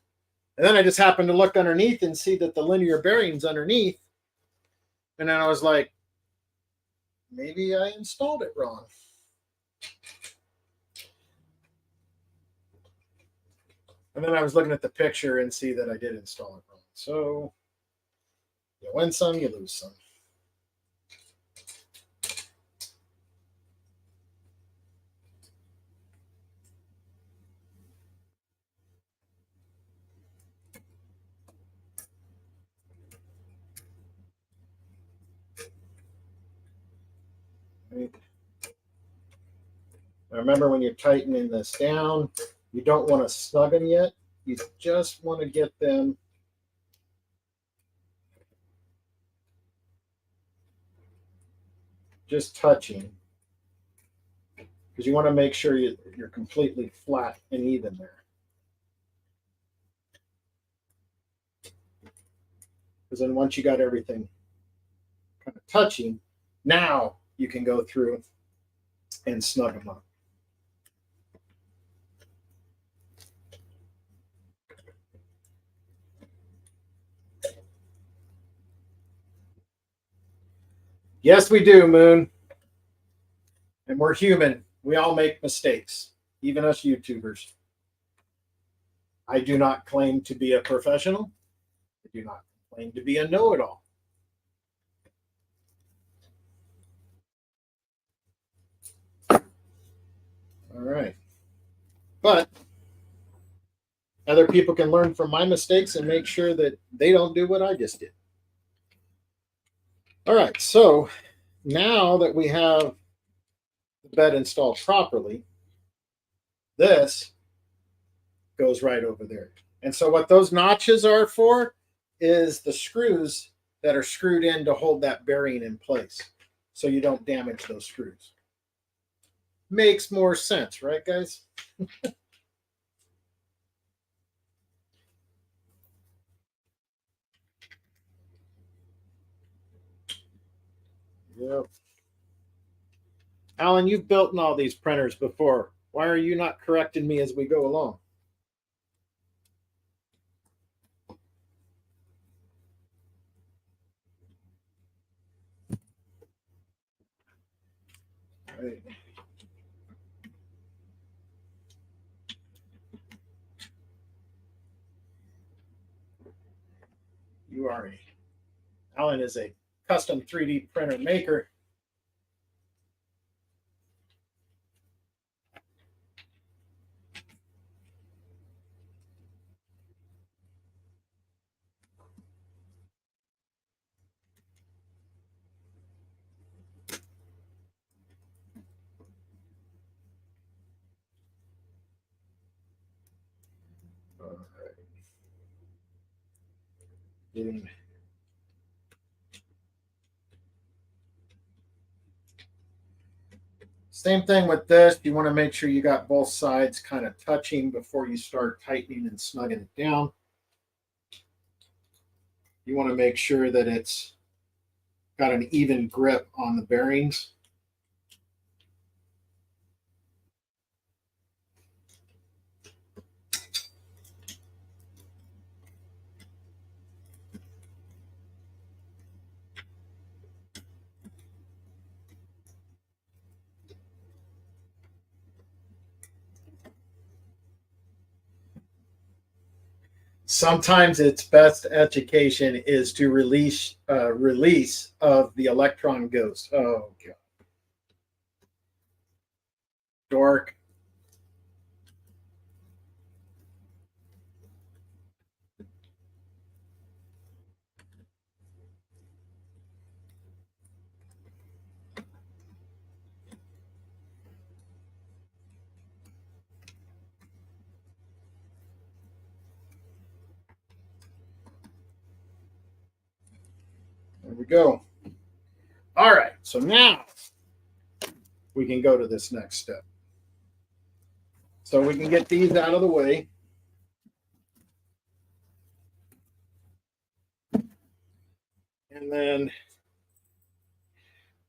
And then I just happened to look underneath and see that the linear bearing's underneath. And then I was like, maybe I installed it wrong. And then I was looking at the picture and see that I did install it wrong. So you win some, you lose some. Right. Now remember, when you're tightening this down, you don't want to snug them yet. You just want to get them just touching, because you want to make sure you're completely flat and even there. Because then once you got everything kind of touching, now you can go through and snug them up. Yes, we do, Moon. And we're human. We all make mistakes, even us YouTubers. I do not claim to be a professional. I do not claim to be a know-it-all. All right. But other people can learn from my mistakes and make sure that they don't do what I just did. All right. So now that we have the bed installed properly, this goes right over there. And so what those notches are for is the screws that are screwed in to hold that bearing in place so you don't damage those screws. Makes more sense, right, guys? Yep. Alan, you've built in all these printers before. Why are you not correcting me as we go along? Right. You are Alan is a custom 3D printer maker. All right. Getting Same thing with this. You want to make sure you got both sides kind of touching before you start tightening and snugging it down. You want to make sure that it's got an even grip on the bearings. Sometimes its best education is to release of the electron ghost. Oh god, dork. There we go. All right, so now we can go to this next step. So we can get these out of the way. And then let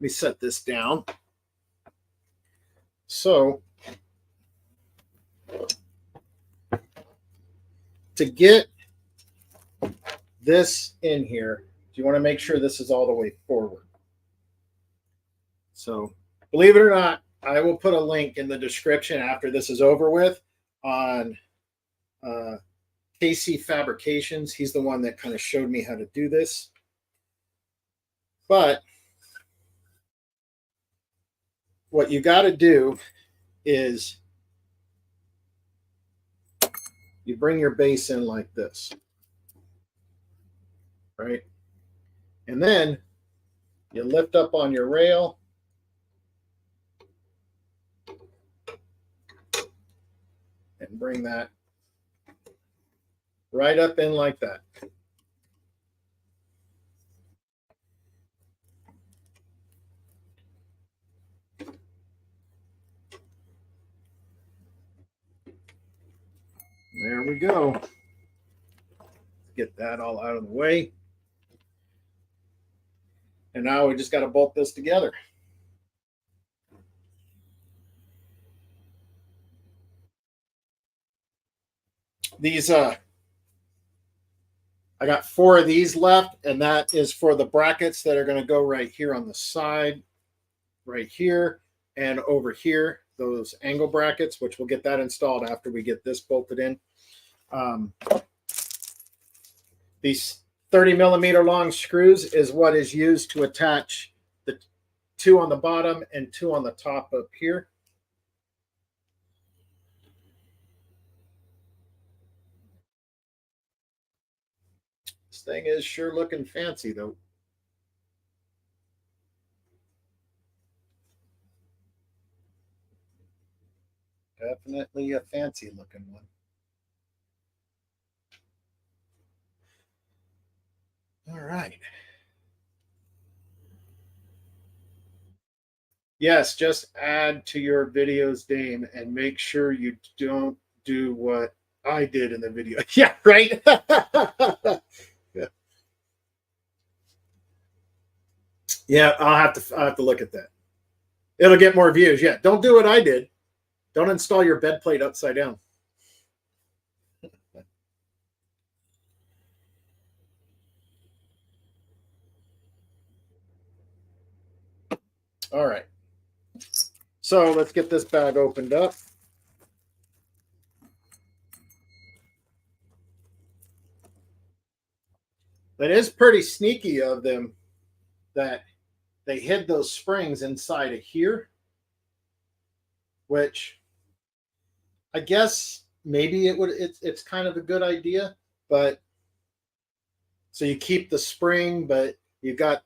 me set this down. So to get this in here, you want to make sure this is all the way forward. So believe it or not, I will put a link in the description after this is over with on KC Fabrications. He's the one that kind of showed me how to do this. But what you got to do is you bring your base in like this, right? And then you lift up on your rail. And bring that right up in like that. There we go. Get that all out of the way. And now we just got to bolt this together. These I got 4 of these left, and that is for the brackets that are going to go right here on the side, right here, and over here, those angle brackets, which we'll get that installed after we get this bolted in. These 30mm long screws is what is used to attach the 2 on the bottom and 2 on the top up here. This thing is sure looking fancy though. Definitely a fancy looking one. All right. Yes, just add to your video's name and make sure you don't do what I did in the video. Yeah, right? Yeah. Yeah, I'll have to look at that. It'll get more views. Yeah, don't do what I did. Don't install your bed plate upside down. All right. So let's get this bag opened up. It is pretty sneaky of them that they hid those springs inside of here, which I guess maybe it's kind of a good idea, but so you keep the spring, but you've got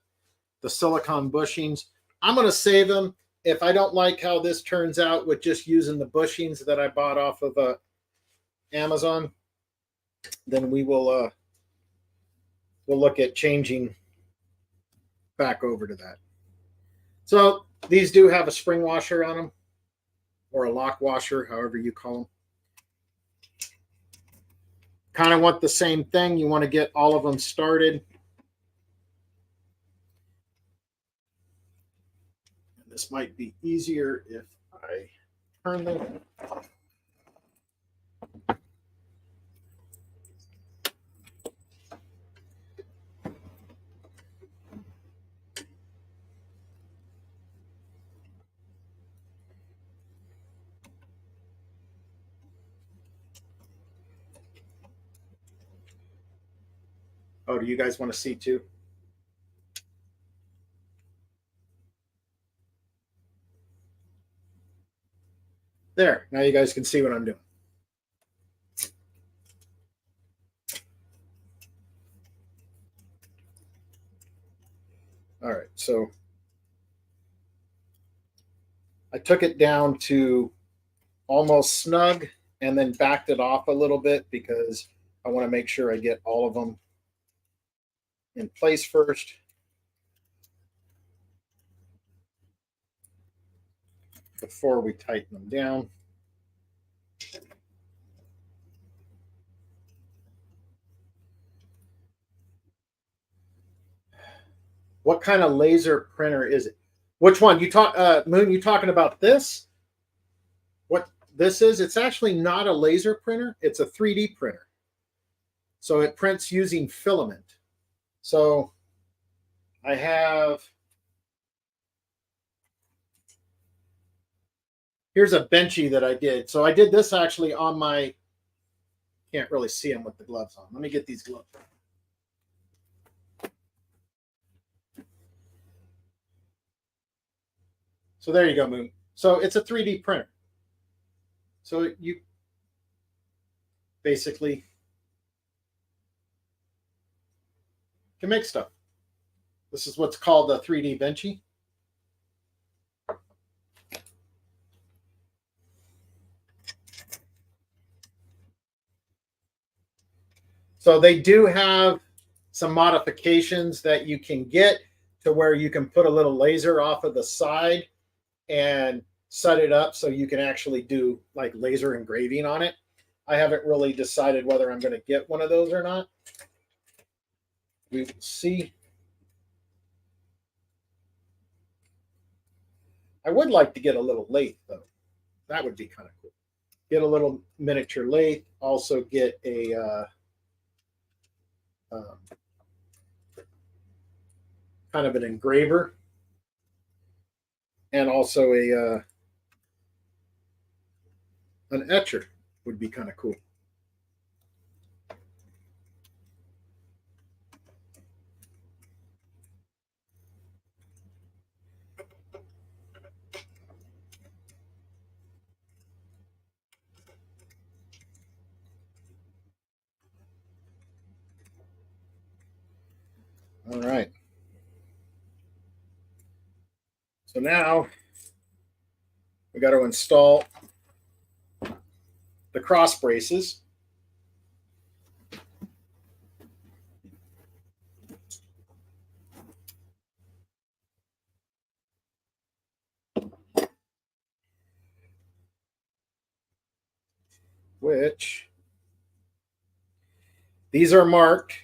the silicone bushings. I'm going to save them. If I don't like how this turns out with just using the bushings that I bought off of Amazon, then we'll look at changing back over to that. So these do have a spring washer on them, or a lock washer, however you call them. Kind of want the same thing. You want to get all of them started. And this might be easier if I turn them. Oh, do you guys want to see too? There, now you guys can see what I'm doing. All right, so I took it down to almost snug and then backed it off a little bit because I want to make sure I get all of them in place first. Before we tighten them down. What kind of laser printer is it? Which one? You talk Moon, you talking about this? What this is? It's actually not a laser printer, it's a 3D printer. So it prints using filament. So I have, here's a benchy that I did. So I did this actually on my, can't really see them with the gloves on. Let me get these gloves. So there you go, Moon. So it's a 3D printer. So you basically can make stuff. This is what's called the 3D benchy. So they do have some modifications that you can get to where you can put a little laser off of the side and set it up so you can actually do like laser engraving on it. I haven't really decided whether I'm going to get one of those or not. We will see. I would like to get a little lathe though. That would be kind of cool. Get a little miniature lathe. Also get a kind of an engraver, and also a an etcher would be kind of cool. All right. So now we got to install the cross braces. Which these are marked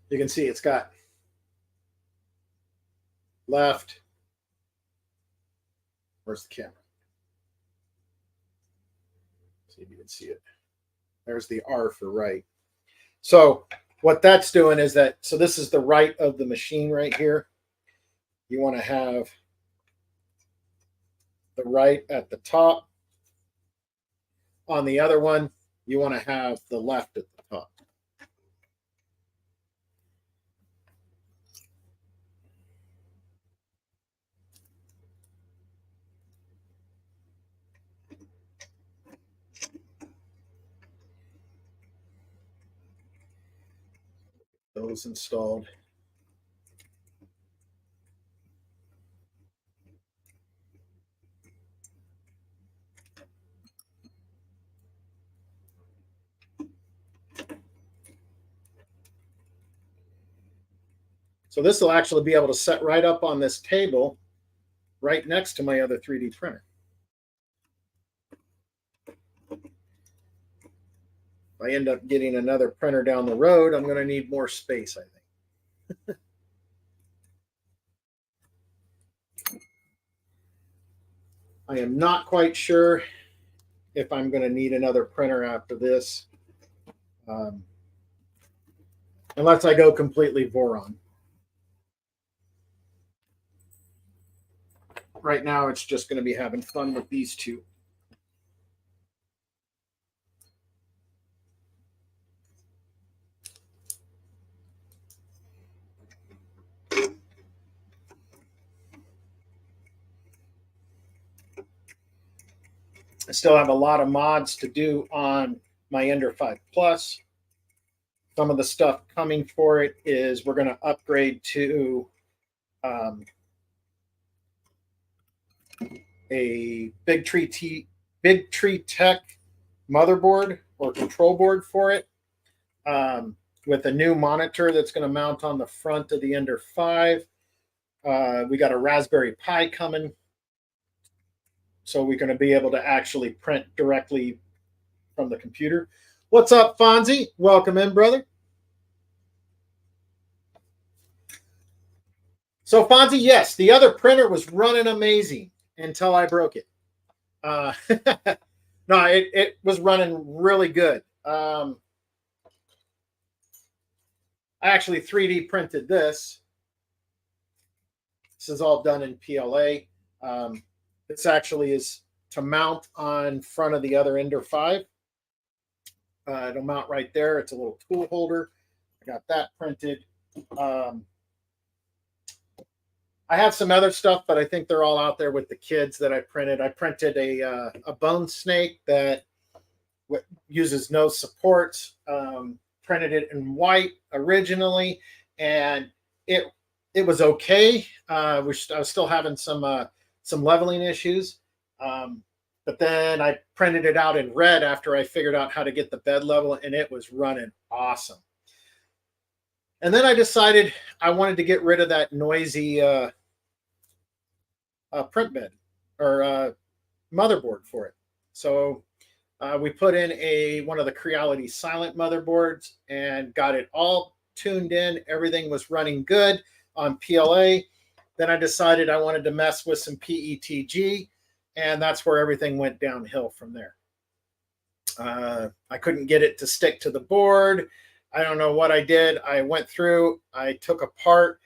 You can see it's got left. Where's the camera? See if you can see it. There's the R for right. So what that's doing is that, so this is the right of the machine right here. You want to have the right at the top. On the other one, you want to have the left at the top. Those installed. So this will actually be able to set right up on this table right next to my other 3D printer. If I end up getting another printer down the road, I'm going to need more space, I think. I am not quite sure if I'm going to need another printer after this, unless I go completely Voron. Right now, it's just going to be having fun with these two. I still have a lot of mods to do on my Ender 5 Plus. Some of the stuff coming for it is we're going to upgrade to a Big Tree Tech motherboard or control board for it, with a new monitor that's going to mount on the front of the Ender 5. We got a Raspberry Pi coming, so we're going to be able to actually print directly from the computer. What's up, Fonzie? Welcome in, brother. So, Fonzie, yes, the other printer was running amazing until I broke it. No, it was running really good. I actually 3D printed this. This is all done in PLA. This actually is to mount on front of the other Ender 5. It'll mount right there. It's a little tool holder. I got that printed. I have some other stuff, but I think they're all out there with the kids that I printed. I printed a bone snake that uses no supports. Printed it in white originally, and it was okay. I was still having some leveling issues, but then I printed it out in red after I figured out how to get the bed level, and it was running awesome. And then I decided I wanted to get rid of that noisy print bed or motherboard for it. So we put in one of the Creality silent motherboards and got it all tuned in. Everything was running good on PLA. Then I decided I wanted to mess with some PETG, and that's where everything went downhill from there. I couldn't get it to stick to the board. I don't know what I did. I went through, I took apart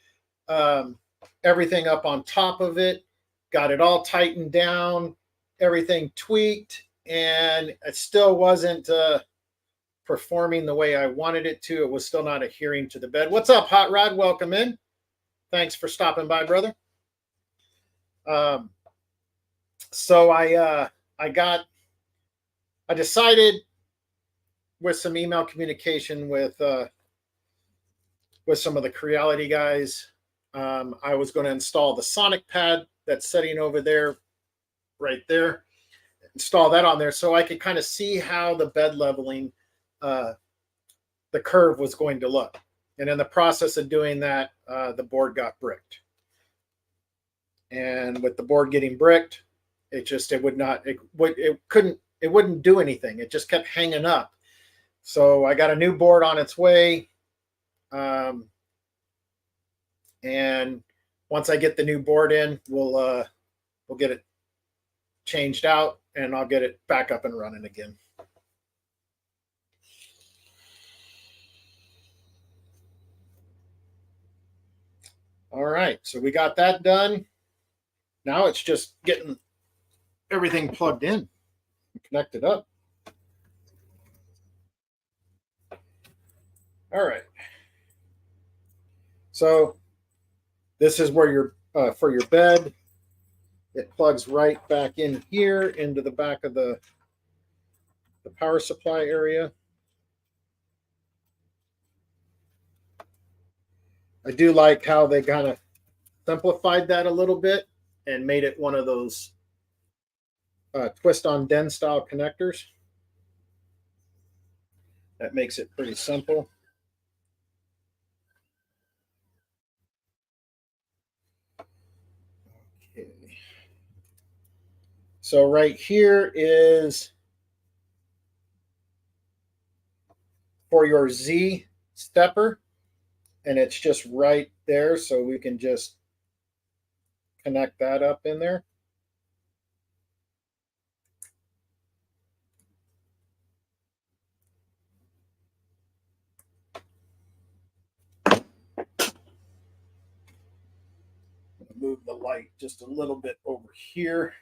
everything up on top of it, got it all tightened down, everything tweaked, and it still wasn't performing the way I wanted it to. It was still not adhering to the bed. What's up, Hot Rod? Welcome in. Thanks for stopping by, brother. So I decided with some email communication with some of the Creality guys, I was going to install the Sonic pad that's sitting over there, right there. Install that on there so I could kind of see how the bed leveling, the curve was going to look. And in the process of doing that, the board got bricked. And with the board getting bricked, it wouldn't do anything. It just kept hanging up. So I got a new board on its way. And once I get the new board in, we'll get it changed out, and I'll get it back up and running again. All right, so we got that done. Now it's just getting everything plugged in, connected up. All right. So this is where your for your bed. It plugs right back in here into the back of the power supply area. I do like how they kind of simplified that a little bit and made it one of those twist-on den style connectors. That makes it pretty simple. Okay. So right here is for your Z stepper, and it's just right there, so we can just connect that up in there. Move the light just a little bit over here.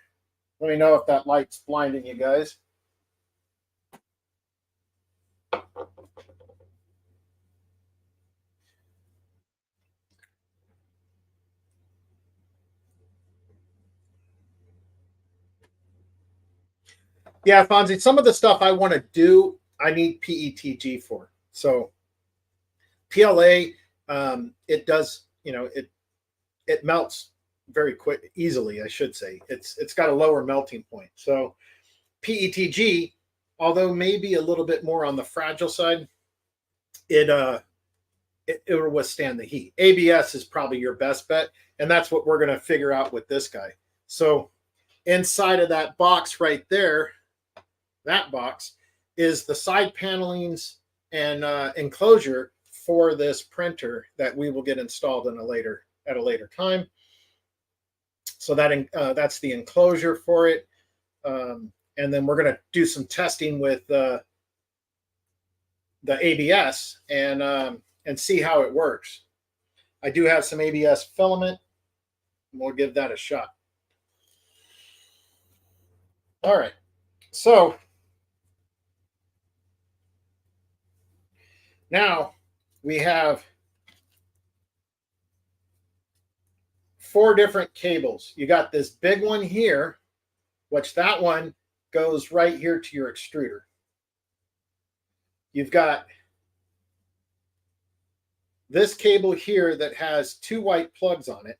Let me know if that light's blinding you guys. Yeah, Fonzie, some of the stuff I want to do, I need PETG for. So PLA, it does, it melts very quick, easily, I should say. It's got a lower melting point. So PETG, although maybe a little bit more on the fragile side, it will withstand the heat. ABS is probably your best bet, and that's what we're going to figure out with this guy. So inside of that box right there, that box is the side panelings and enclosure for this printer that we will get installed at a later time. So that's the enclosure for it, and then we're going to do some testing with the ABS and see how it works. I do have some ABS filament, and we'll give that a shot. All right, so now we have 4 different cables. You got this big one here, which that one goes right here to your extruder. You've got this cable here that has 2 white plugs on it,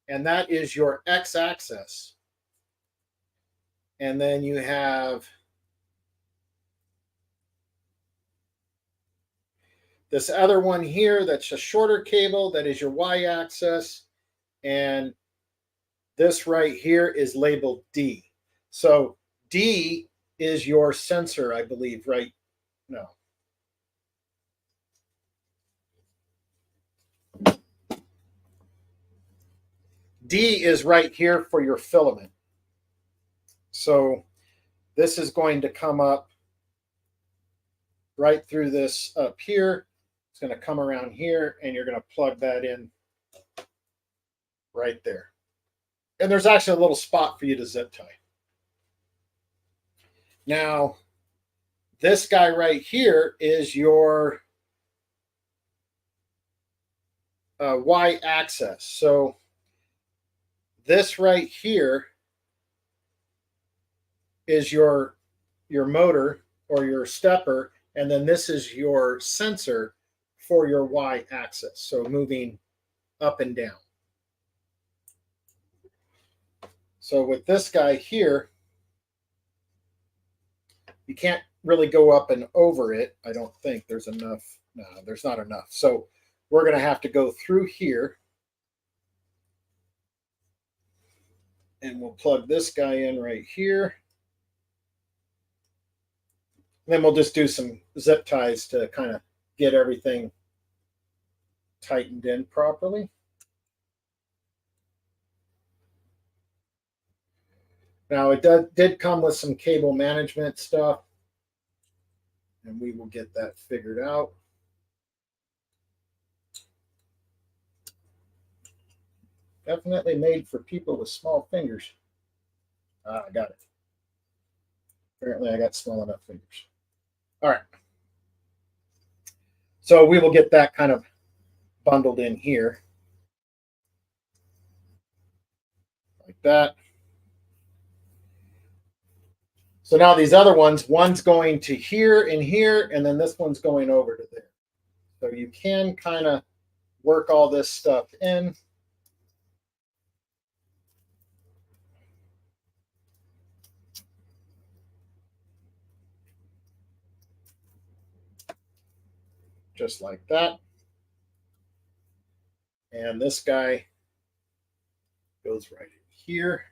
and that is your X-axis. And then you have this other one here that's a shorter cable, that is your Y-axis, and this right here is labeled D. So D is your sensor, I believe, right? No. D is right here for your filament. So this is going to come up right through this up here. It's going to come around here, and you're going to plug that in right there. And there's actually a little spot for you to zip tie. Now, this guy right here is your Y-axis. So this right here is your motor or your stepper, and then this is your sensor for your Y-axis, so moving up and down. So with this guy here, you can't really go up and over it. I don't think there's enough. No, there's not enough. So we're going to have to go through here, and we'll plug this guy in right here. And then we'll just do some zip ties to kind of get everything tightened in properly. Now it did come with some cable management stuff, and we will get that figured out. Definitely made for people with small fingers. Ah, I got it. Apparently I got small enough fingers. All right. So we will get that kind of bundled in here. Like that. So now these other one's going to here and here, and then this one's going over to there. So you can kind of work all this stuff in. Just like that. And this guy goes right in here.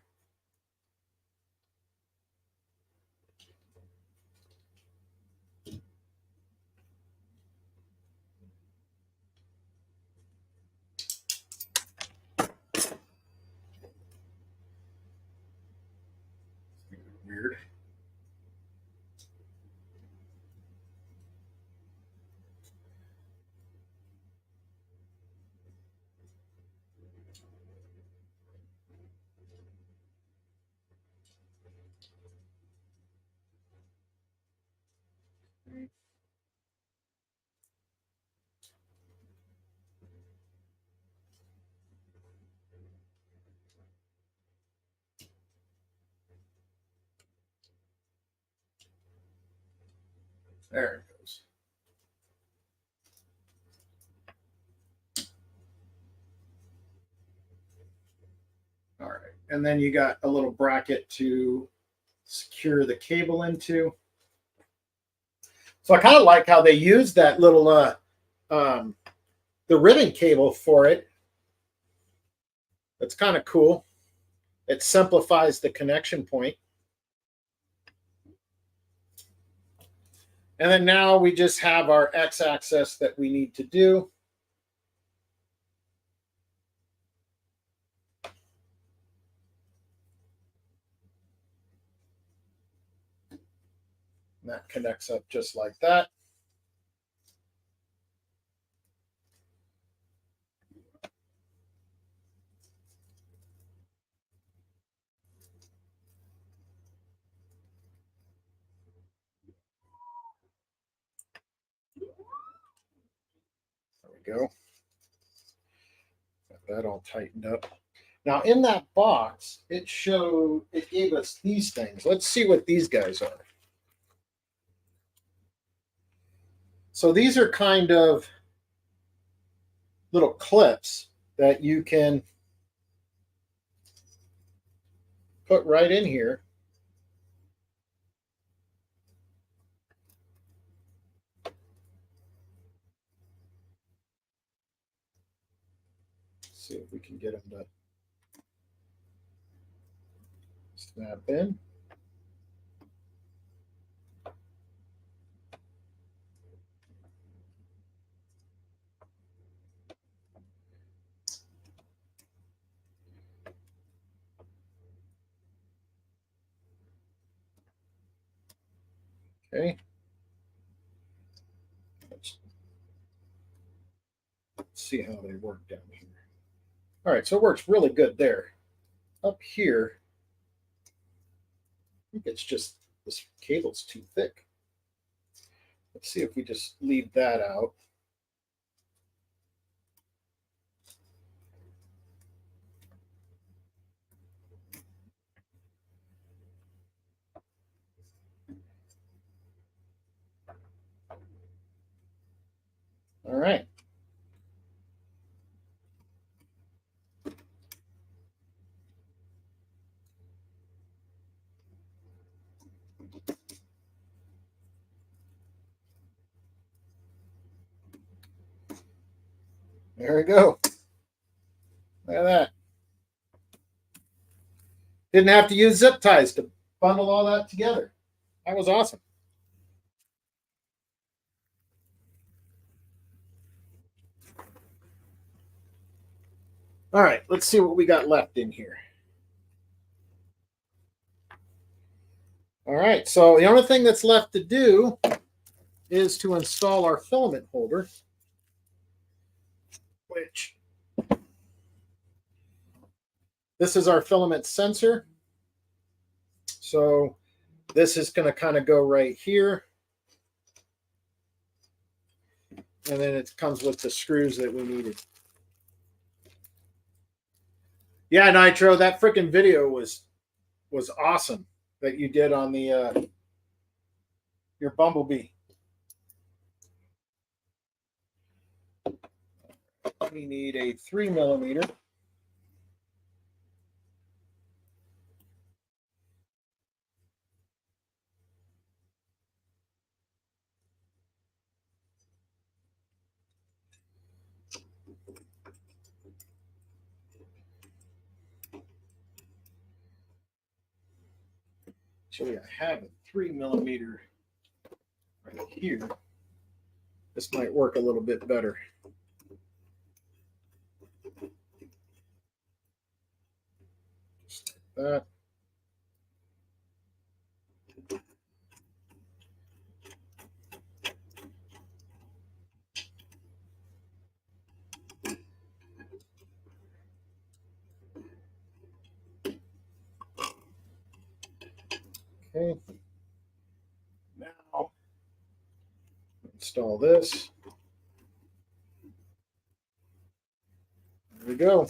Weird. There it goes. All right. And then you got a little bracket to secure the cable into. So I kind of like how they use that little the ribbon cable for it. That's kind of cool. It simplifies the connection point. And then now we just have our x-axis that we need to do. And that connects up just like that. There we go. Got that all tightened up. Now in that box, it gave us these things. Let's see what these guys are. So these are kind of little clips that you can put right in here. See if we can get them to snap in. Okay. Let's see how they work down here. All right, so it works really good there. Up here, I think it's just this cable's too thick. Let's see if we just leave that out. All right. There we go. Look at that. Didn't have to use zip ties to bundle all that together. That was awesome. All right, let's see what we got left in here. All right, so the only thing that's left to do is to install our filament holder, which this is our filament sensor. So this is going to kind of go right here. And then it comes with the screws that we needed. Yeah, Nitro, that freaking video was awesome that you did on the your Bumblebee. We need a 3mm. Actually, I have a 3mm right here. This might work a little bit better. Just like that. Okay. Now install this. There we go.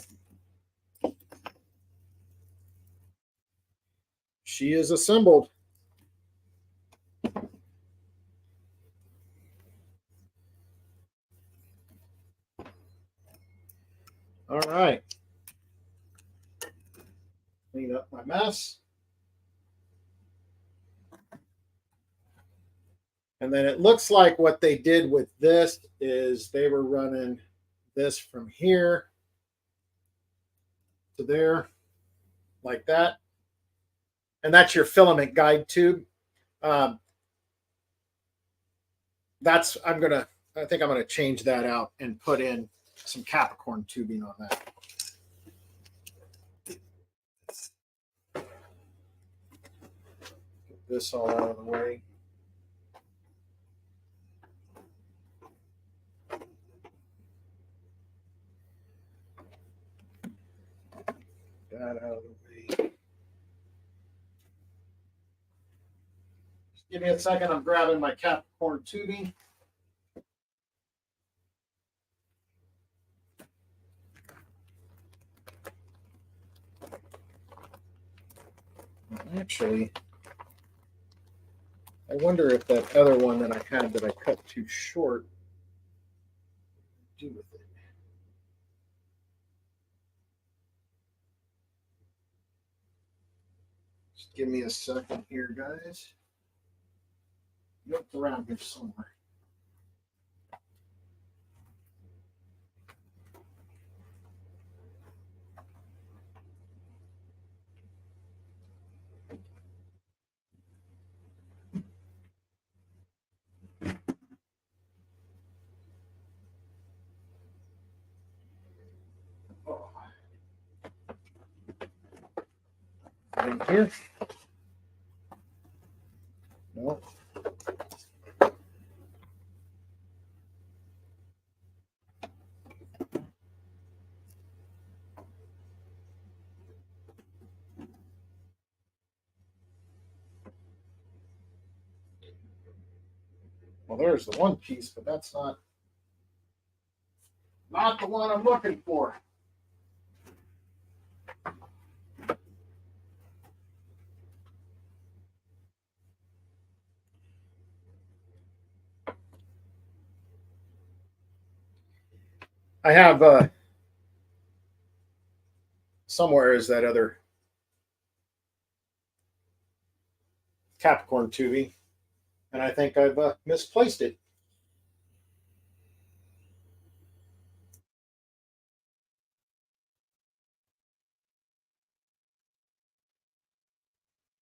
She is assembled. All right. Clean up my mess. And then it looks like what they did with this is they were running this from here to there, like that. And that's your filament guide tube. I think I'm gonna change that out and put in some Capricorn tubing on that. Get this all out of the way. That out of the way. Just give me a second. I'm grabbing my Capricorn tubing. Actually, I wonder if that other one that I had that I cut too short, do with it. Just give me a second here, guys. Look around here somewhere. Oh. In here? No. Well, there's the one piece, but that's not the one I'm looking for. I have somewhere is that other Capricorn tubing, and I think I've misplaced it.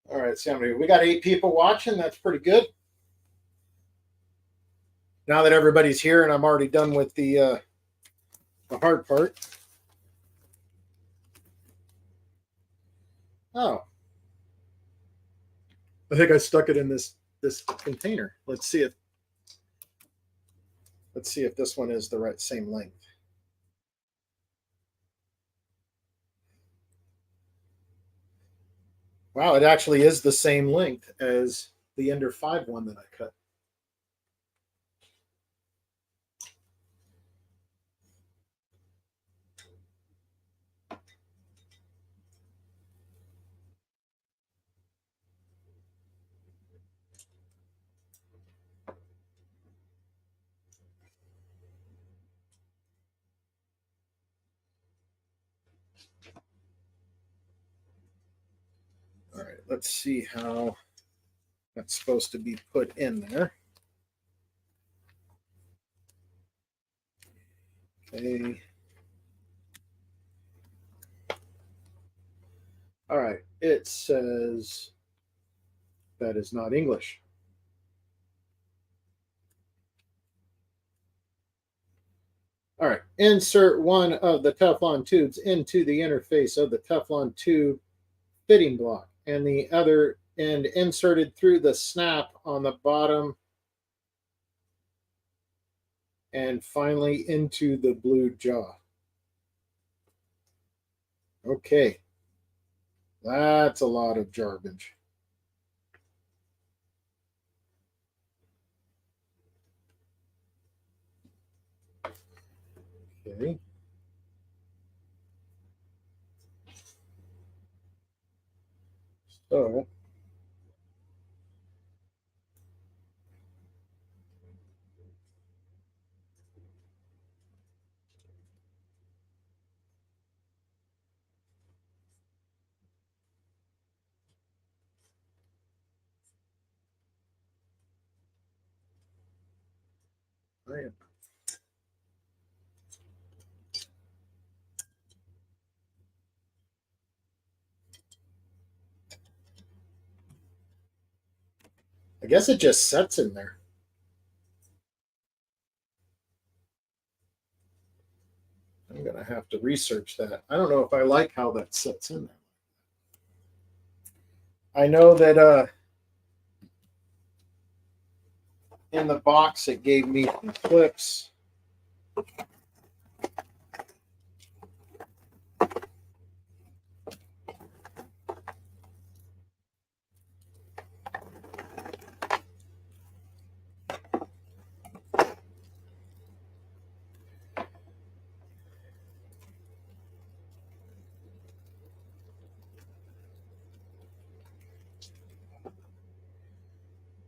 All right, Sammy, we got 8 people watching. That's pretty good. Now that everybody's here and I'm already done with the hard part, Oh, I think I stuck it in this container. Let's see if this one is the right same length. Wow, it actually is the same length as the Ender 5 one that I cut. All right, let's see how that's supposed to be put in there. Okay. All right, it says that is not English. All right, insert one of the Teflon tubes into the interface of the Teflon tube fitting block and the other end inserted through the snap on the bottom and finally into the blue jaw. Okay, that's a lot of garbage. Okay. So I guess it just sets in there. I'm going to have to research that. I don't know if I like how that sets in there. I know that in the box it gave me some clips.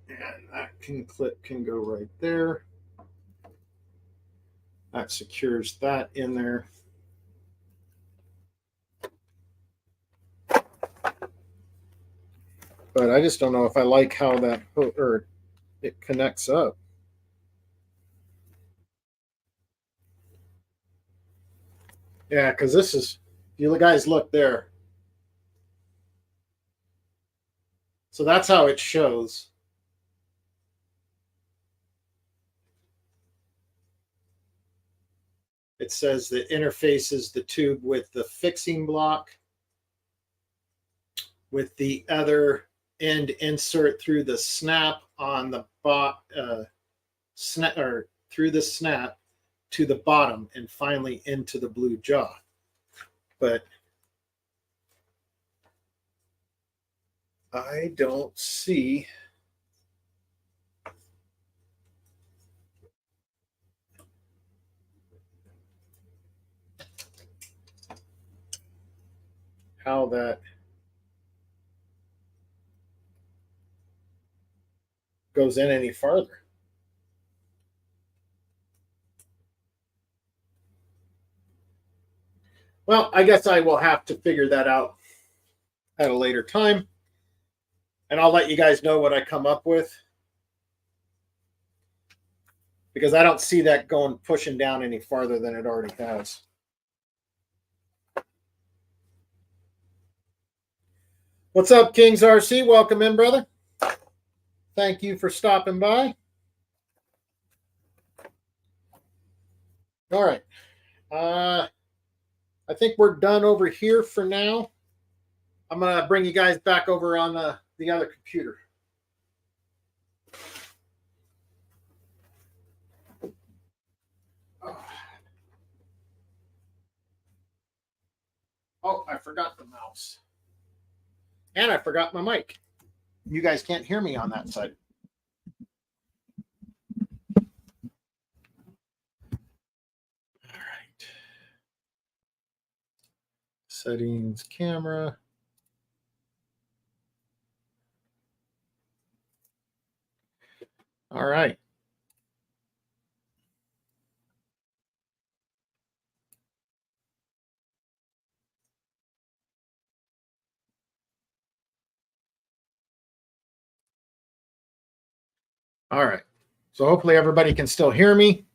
And that clip can go right there. That secures that in there. But I just don't know if I like how that hook or it connects up. Yeah, because this is, you guys look there. So that's how it shows. It says that interfaces the tube with the fixing block with the other end insert through the snap on the snap or through the snap to the bottom and finally into the blue jaw. But I don't see how that goes in any farther. Well, I guess I will have to figure that out at a later time. And I'll let you guys know what I come up with. Because I don't see that going pushing down any farther than it already has. What's up, Kings RC? Welcome in, brother. Thank you for stopping by. All right. I think we're done over here for now. I'm going to bring you guys back over on the other computer. Oh, I forgot the mouse. And I forgot my mic. You guys can't hear me on that side. All right. Settings, camera. All right. All right. So hopefully everybody can still hear me.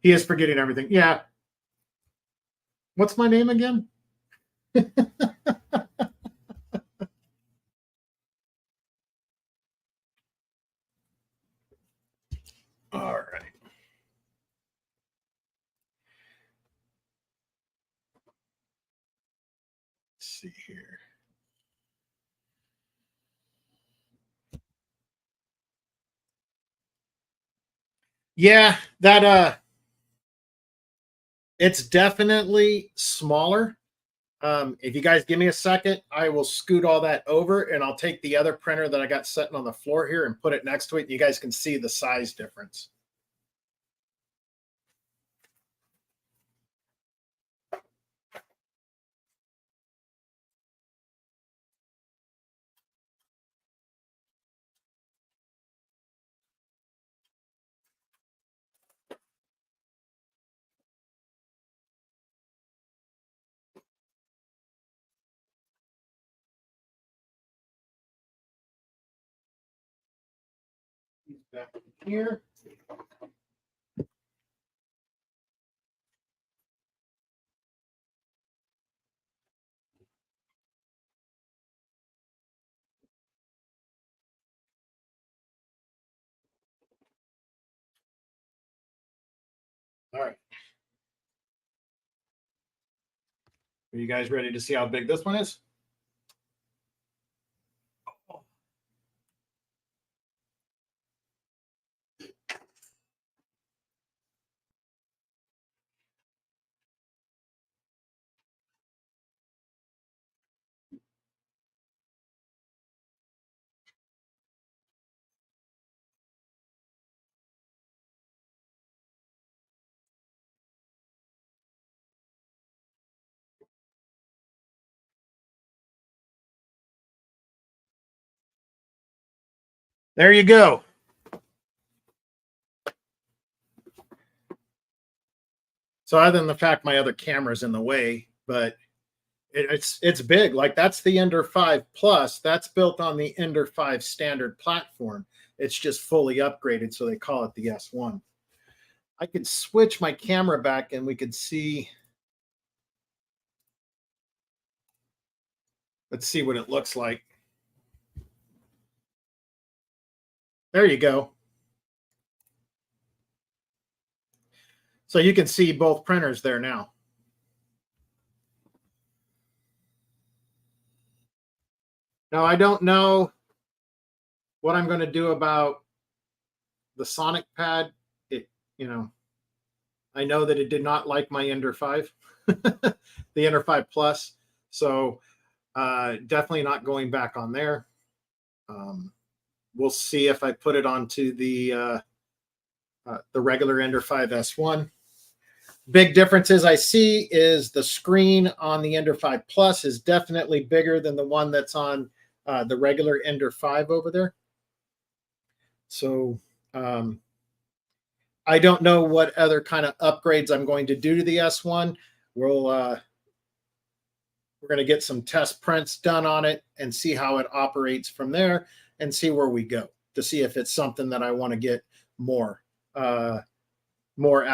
He is forgetting everything. Yeah. What's my name again? All right. Let's see here. Yeah, that it's definitely smaller. If you guys give me a second, I will scoot all that over and I'll take the other printer that I got sitting on the floor here and put it next to it. And you guys can see the size difference. Back here. All right. Are you guys ready to see how big this one is? There you go. So other than the fact my other camera's in the way, but it's big. Like that's the Ender 5 Plus. That's built on the Ender 5 standard platform. It's just fully upgraded, so they call it the S1. I could switch my camera back and we could see. Let's see what it looks like. There you go. So you can see both printers there now. Now, I don't know what I'm going to do about the Sonic pad. I know that it did not like my Ender 5, the Ender 5 Plus. So definitely not going back on there. We'll see if I put it onto the regular Ender 5 S1. Big differences I see is the screen on the Ender 5 Plus is definitely bigger than the one that's on the regular Ender 5 over there. So I don't know what other kind of upgrades I'm going to do to the S1. We're going to get some test prints done on it and see how it operates from there and see where we go to see if it's something that I want to get more out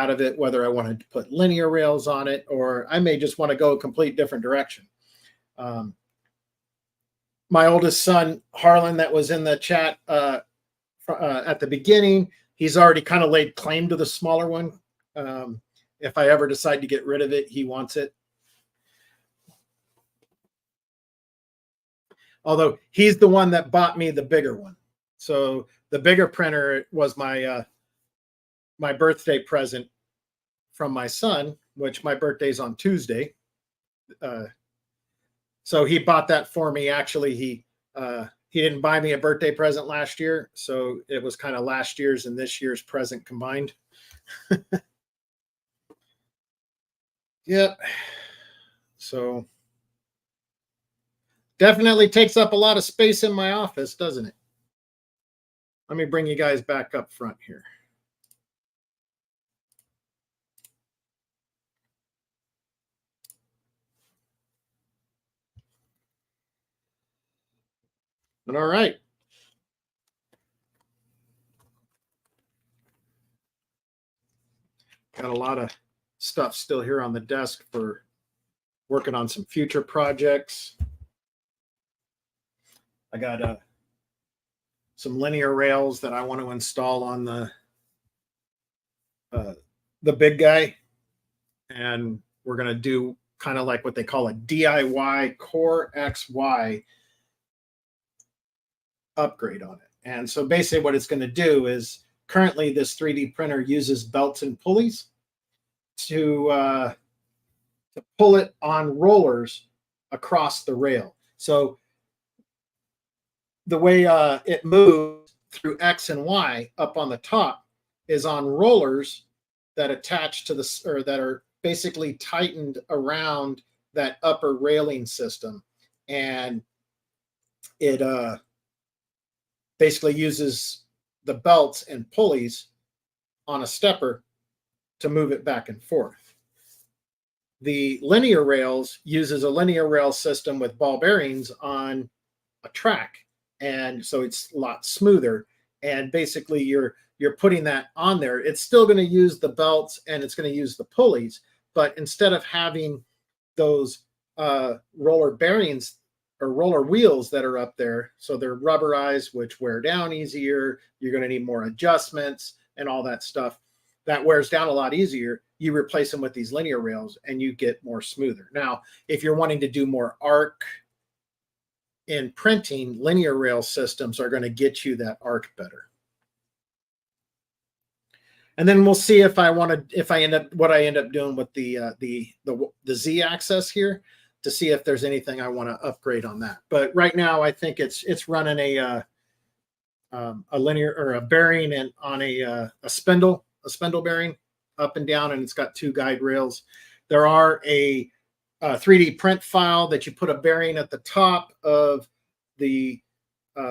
of it, whether I want to put linear rails on it or I may just want to go a complete different direction. My oldest son, Harlan, that was in the chat at the beginning, he's already kind of laid claim to the smaller one. If I ever decide to get rid of it, he wants it. Although he's the one that bought me the bigger one. So the bigger printer was my my birthday present from my son, which my birthday's on Tuesday. So he bought that for me. Actually, he didn't buy me a birthday present last year, so it was kind of last year's and this year's present combined. Yep. So definitely takes up a lot of space in my office, doesn't it? Let me bring you guys back up front here. But all right. Got a lot of stuff still here on the desk for working on some future projects. I got some linear rails that I want to install on the big guy, and we're going to do kind of like what they call a DIY Core XY upgrade on it. And so basically what it's going to do is, currently this 3D printer uses belts and pulleys to pull it on rollers across the rail. So the way it moves through X and Y up on the top is on rollers that attach to the, or that are basically tightened around that upper railing system. And it basically uses the belts and pulleys on a stepper to move it back and forth. The linear rails uses a linear rail system with ball bearings on a track, and so it's a lot smoother. And basically you're putting that on there. It's still going to use the belts and it's going to use the pulleys, but instead of having those roller bearings or roller wheels that are up there, so they're rubberized, which wear down easier, you're going to need more adjustments and all that stuff that wears down a lot easier. You replace them with these linear rails and you get more smoother. Now, if you're wanting to do more arc in printing, linear rail systems are going to get you that arc better. And then we'll see if I want to, if I end up, what I end up doing with the Z axis here, to see if there's anything I want to upgrade on that. But right now, I think it's running a linear or a bearing and on a spindle bearing up and down, and it's got two guide rails. There are a 3D print file that you put a bearing at the top of the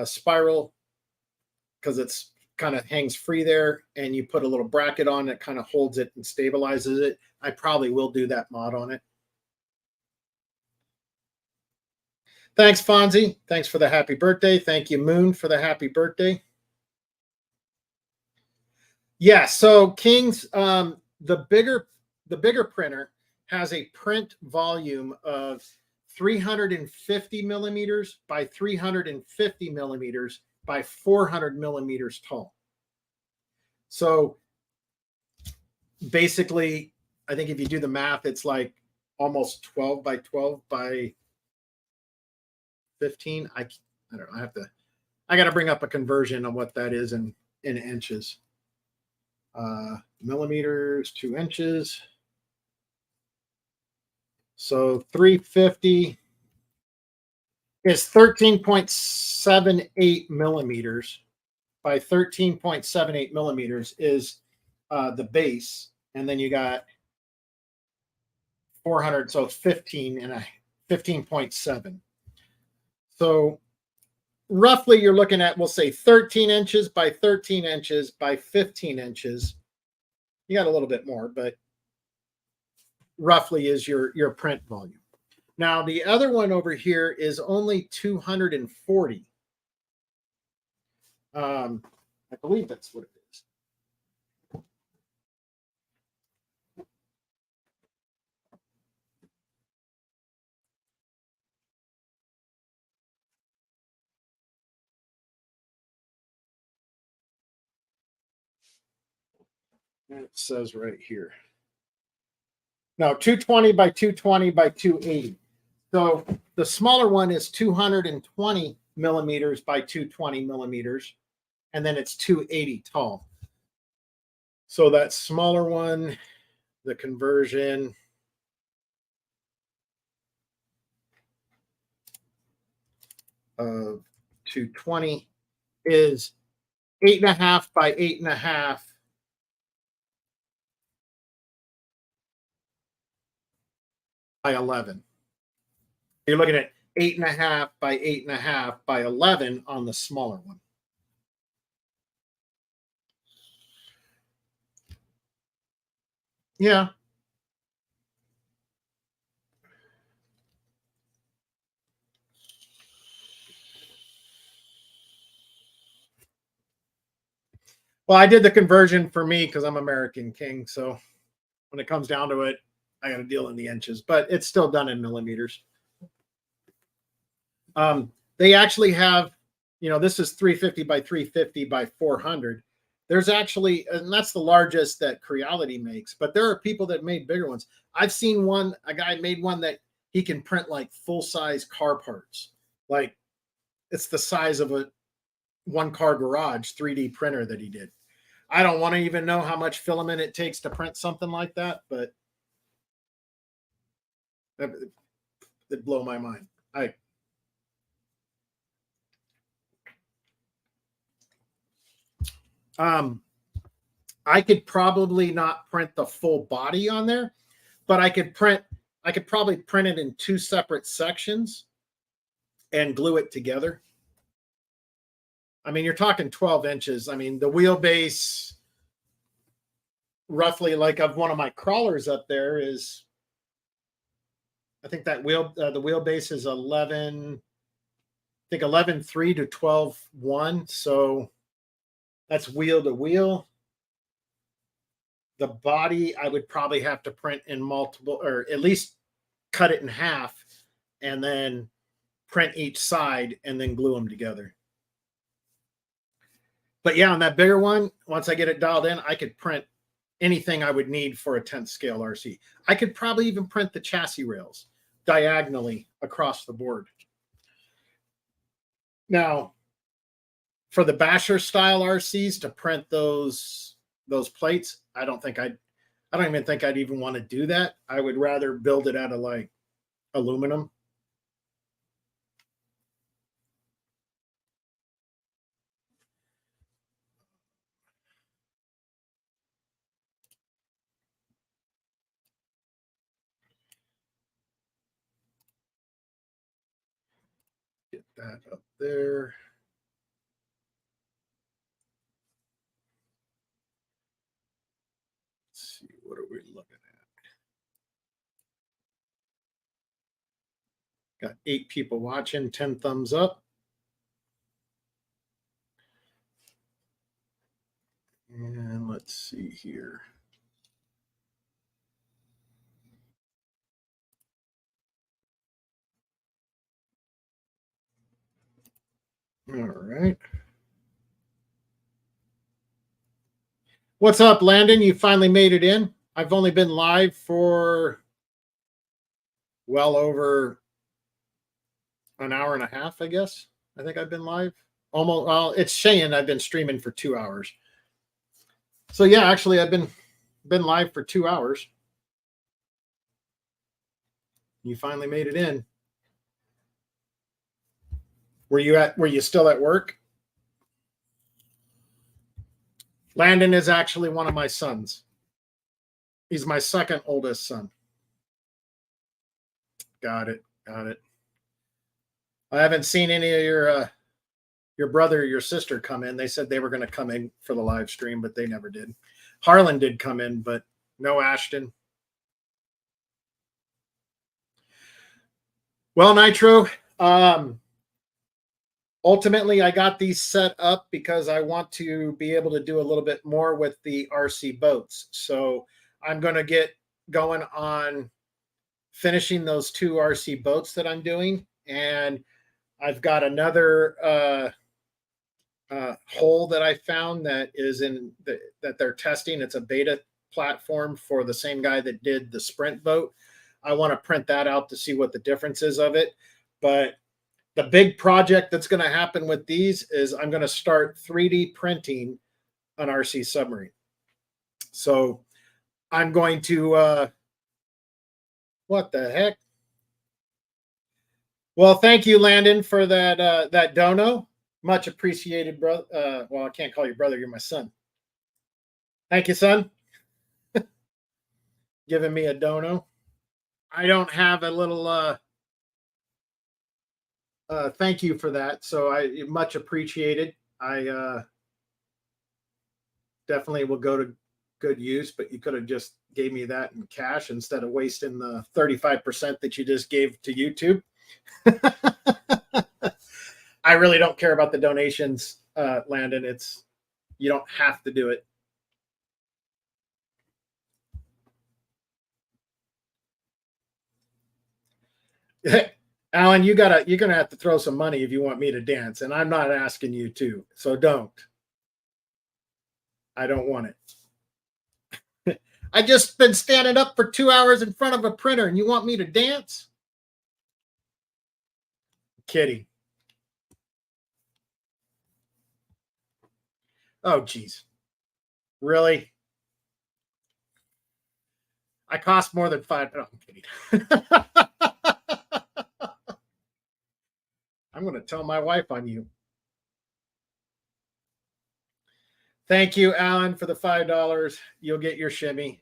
spiral, because it's kind of hangs free there, and you put a little bracket on it, kind of holds it and stabilizes it. I probably will do that mod on it. Thanks, Fonzie. Thanks for the happy birthday. Thank you, Moon, for the happy birthday. Yeah, so King's the bigger printer has a print volume of 350 millimeters by 350 millimeters by 400 millimeters tall. So basically, I think if you do the math, it's like almost 12 by 12 by 15. I don't know. I got to bring up a conversion on what that is in inches. Millimeters to inches. So 350 is 13.78 millimeters by 13.78 millimeters is the base. And then you got 400, so 15 and a 15.7. So roughly you're looking at, we'll say 13 inches by 13 inches by 15 inches. You got a little bit more, but roughly is your print volume. Now, the other one over here is only 240. I believe that's what it is. It says right here. No, 220 by 220 by 280. So the smaller one is 220 millimeters by 220 millimeters, and then it's 280 tall. So that smaller one, the conversion of 220 is 8.5 by 8.5 by 11. You're looking at 8.5 by 8.5 by 11 on the smaller one. Yeah. Well, I did the conversion for me because I'm American King. So when it comes down to it, I got to deal in the inches, but it's still done in millimeters. They actually have, this is 350 by 350 by 400. There's actually, and that's the largest that Creality makes, but there are people that made bigger ones. I've seen a guy made one that he can print like full size car parts. Like it's the size of a one car garage 3D printer that he did. I don't want to even know how much filament it takes to print something like that, but it'd blow my mind. I could probably not print the full body on there, but I could probably print it in two separate sections and glue it together. I mean, you're talking 12 inches. I mean, the wheelbase roughly like of one of my crawlers up there is, I think that the wheelbase is 11, I think 11.3 to 12.1. So that's wheel to wheel. The body, I would probably have to print in multiple, or at least cut it in half and then print each side and then glue them together. But yeah, on that bigger one, once I get it dialed in, I could print anything I would need for a 10th scale RC. I could probably even print the chassis rails diagonally across the board. Now, for the basher style RCs to print those plates, I don't even think I'd even want to do that. I would rather build it out of like aluminum. Get that up there. Let's see, what are we looking at? Got 8 people watching, 10 thumbs up. And let's see here. All right. What's up, Landon? You finally made it in. I've only been live for well over an hour and a half, I guess. I think I've been live. Almost, well, it's saying I've been streaming for 2 hours. So yeah, actually I've been live for 2 hours. You finally made it in. Were you still at work? Landon is actually one of my sons. He's my second oldest son. Got it. I haven't seen any of your brother or your sister come in. They said they were going to come in for the live stream, but they never did. Harlan did come in, but no Ashton. Well, Nitro, ultimately, I got these set up because I want to be able to do a little bit more with the RC boats. So I'm going to get going on finishing those 2 RC boats that I'm doing. And I've got another hole that I found that is that they're testing. It's a beta platform for the same guy that did the sprint boat. I want to print that out to see what the difference is of it. But the big project that's going to happen with these is I'm going to start 3D printing an RC submarine. So I'm going to, what the heck? Well, thank you, Landon, for that dono. Much appreciated, brother. Well, I can't call you brother. You're my son. Thank you, son. Giving me a dono. I don't have a little thank you for that. So I much appreciated. I definitely will go to good use, but you could have just gave me that in cash instead of wasting the 35% that you just gave to YouTube. I really don't care about the donations, Landon. You don't have to do it. Alan, you're gonna have to throw some money if you want me to dance, and I'm not asking you to, so don't. I don't want it. I just been standing up for 2 hours in front of a printer, and you want me to dance? Kidding. Oh, geez. Really? I cost more than $5. No, I'm kidding. I'm going to tell my wife on you. Thank you, Alan, for the $5. You'll get your shimmy.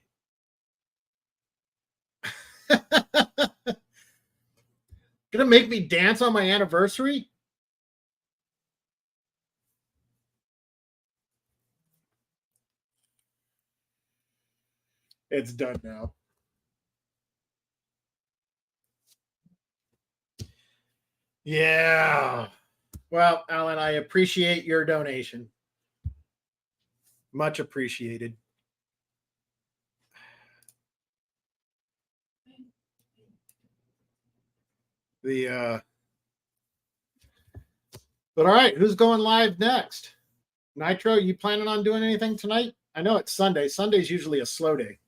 Gonna make me dance on my anniversary? It's done now. Yeah. Well, Alan, I appreciate your donation. Much appreciated. But all right, who's going live next? Nitro, you planning on doing anything tonight? I know it's Sunday. Sunday's usually a slow day.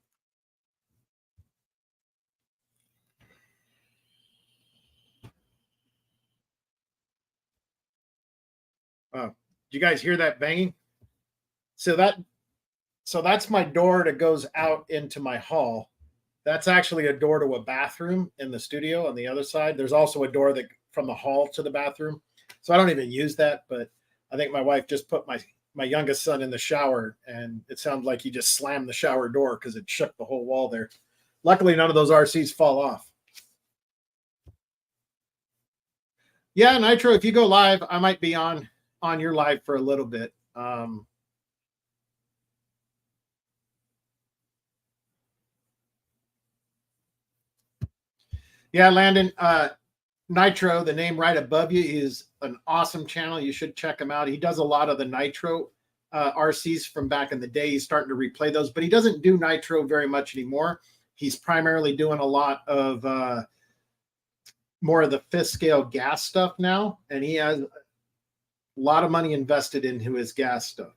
Oh, did you guys hear that banging? So that's my door that goes out into my hall. That's actually a door to a bathroom in the studio on the other side. There's also a door that from the hall to the bathroom. So I don't even use that, but I think my wife just put my youngest son in the shower, and it sounds like he just slammed the shower door because it shook the whole wall there. Luckily, none of those RCs fall off. Yeah, Nitro, if you go live, I might be on your live for a little bit. Yeah, Landon, Nitro, the name right above you, is an awesome channel. You should check him out. He does a lot of the Nitro RCs from back in the day. He's starting to replay those, but he doesn't do Nitro very much anymore. He's primarily doing a lot of more of the fifth scale gas stuff now, and he has a lot of money invested into his gas stuff.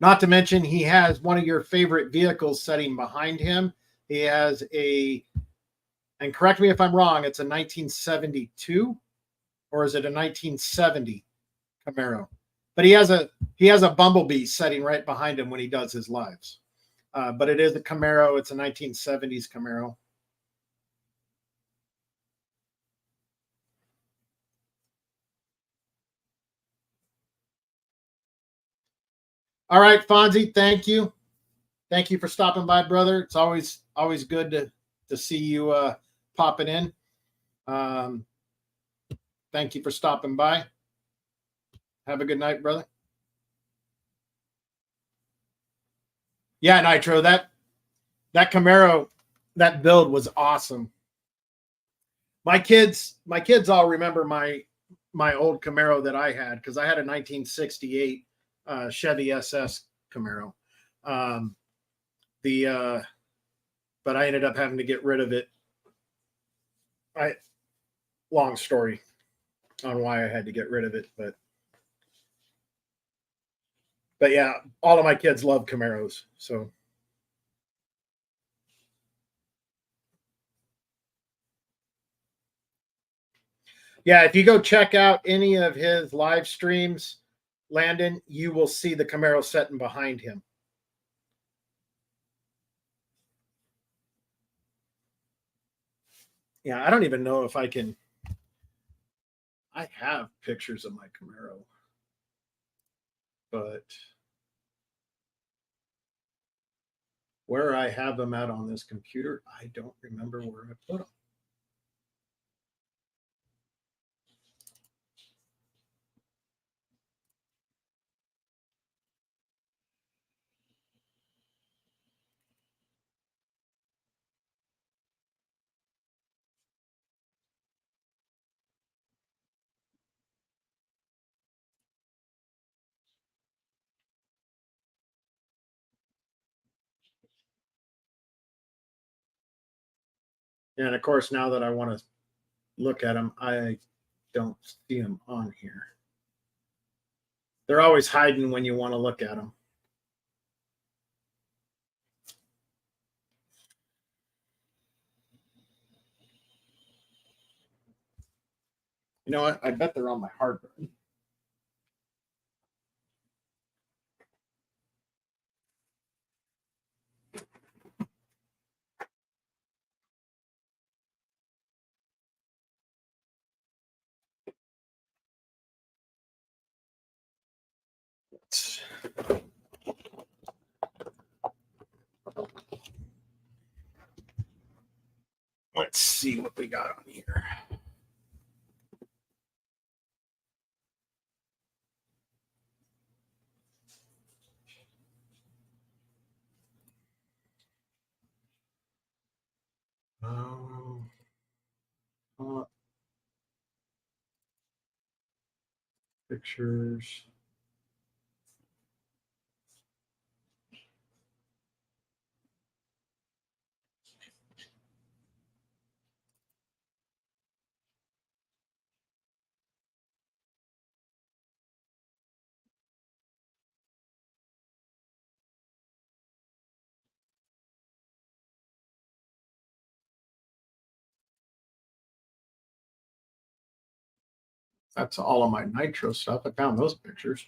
Not to mention, he has one of your favorite vehicles sitting behind him. He has and correct me if I'm wrong, it's a 1972 or is it a 1970 Camaro? But he has a Bumblebee sitting right behind him when he does his lives. But it is a Camaro. It's a 1970s Camaro. All right, Fonzie, thank you. Thank you for stopping by, brother. It's always good to see you popping in. Thank you for stopping by. Have a good night, brother. Yeah, Nitro, that Camaro, that build was awesome. My kids all remember my old Camaro that I had because I had a 1968 Chevy SS Camaro. But I ended up having to get rid of it. Long story on why I had to get rid of it, but But yeah, all of my kids love Camaros. So yeah, if you go check out any of his live streams, Landon, you will see the Camaro sitting behind him. Yeah, I don't even know if I can. I have pictures of my Camaro, but where I have them at on this computer, I don't remember where I put them. And of course, now that I want to look at them, I don't see them on here. They're always hiding when you want to look at them. You know what? I bet they're on my hard drive. Let's see what we got on here. Pictures. That's all of my nitro stuff. I found those pictures.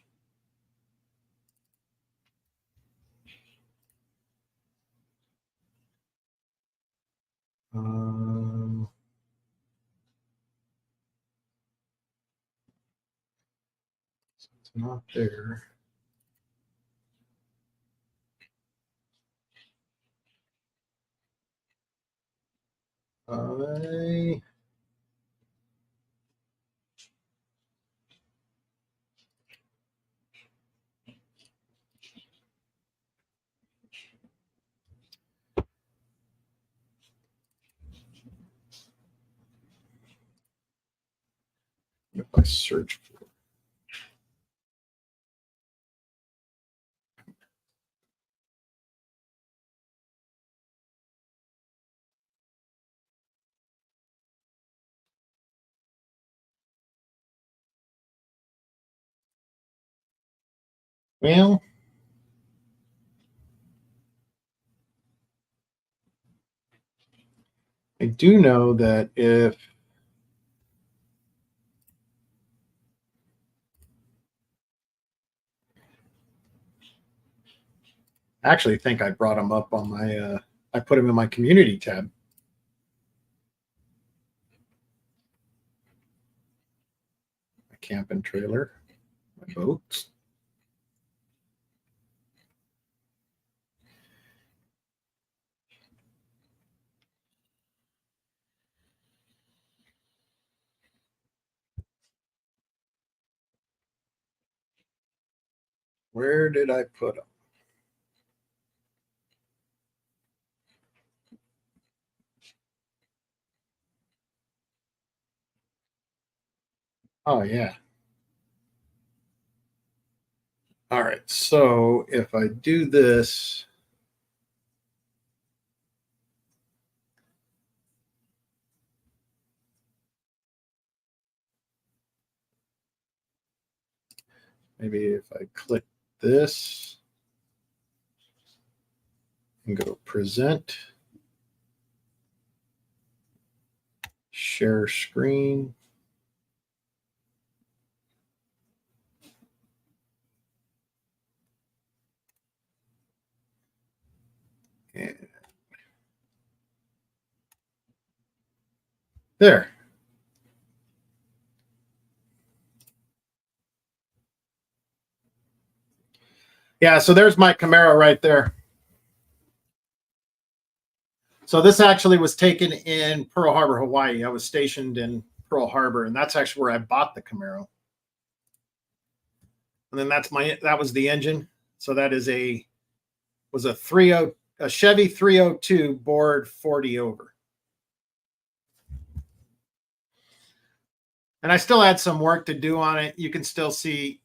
It's not there. I if I search for well, I do know that if I actually think I brought them up on my I put them in my community tab. My camping trailer, my boats. Where did I put them? Oh yeah. All right. So if I do this, maybe if I click this and go present, share screen. And there. Yeah, so there's my Camaro right there. So this actually was taken in Pearl Harbor, Hawaii. I was stationed in Pearl Harbor, and that's actually where I bought the Camaro. And then that was the engine. So that is a Chevy 302 bored 40 over. And I still had some work to do on it. You can still see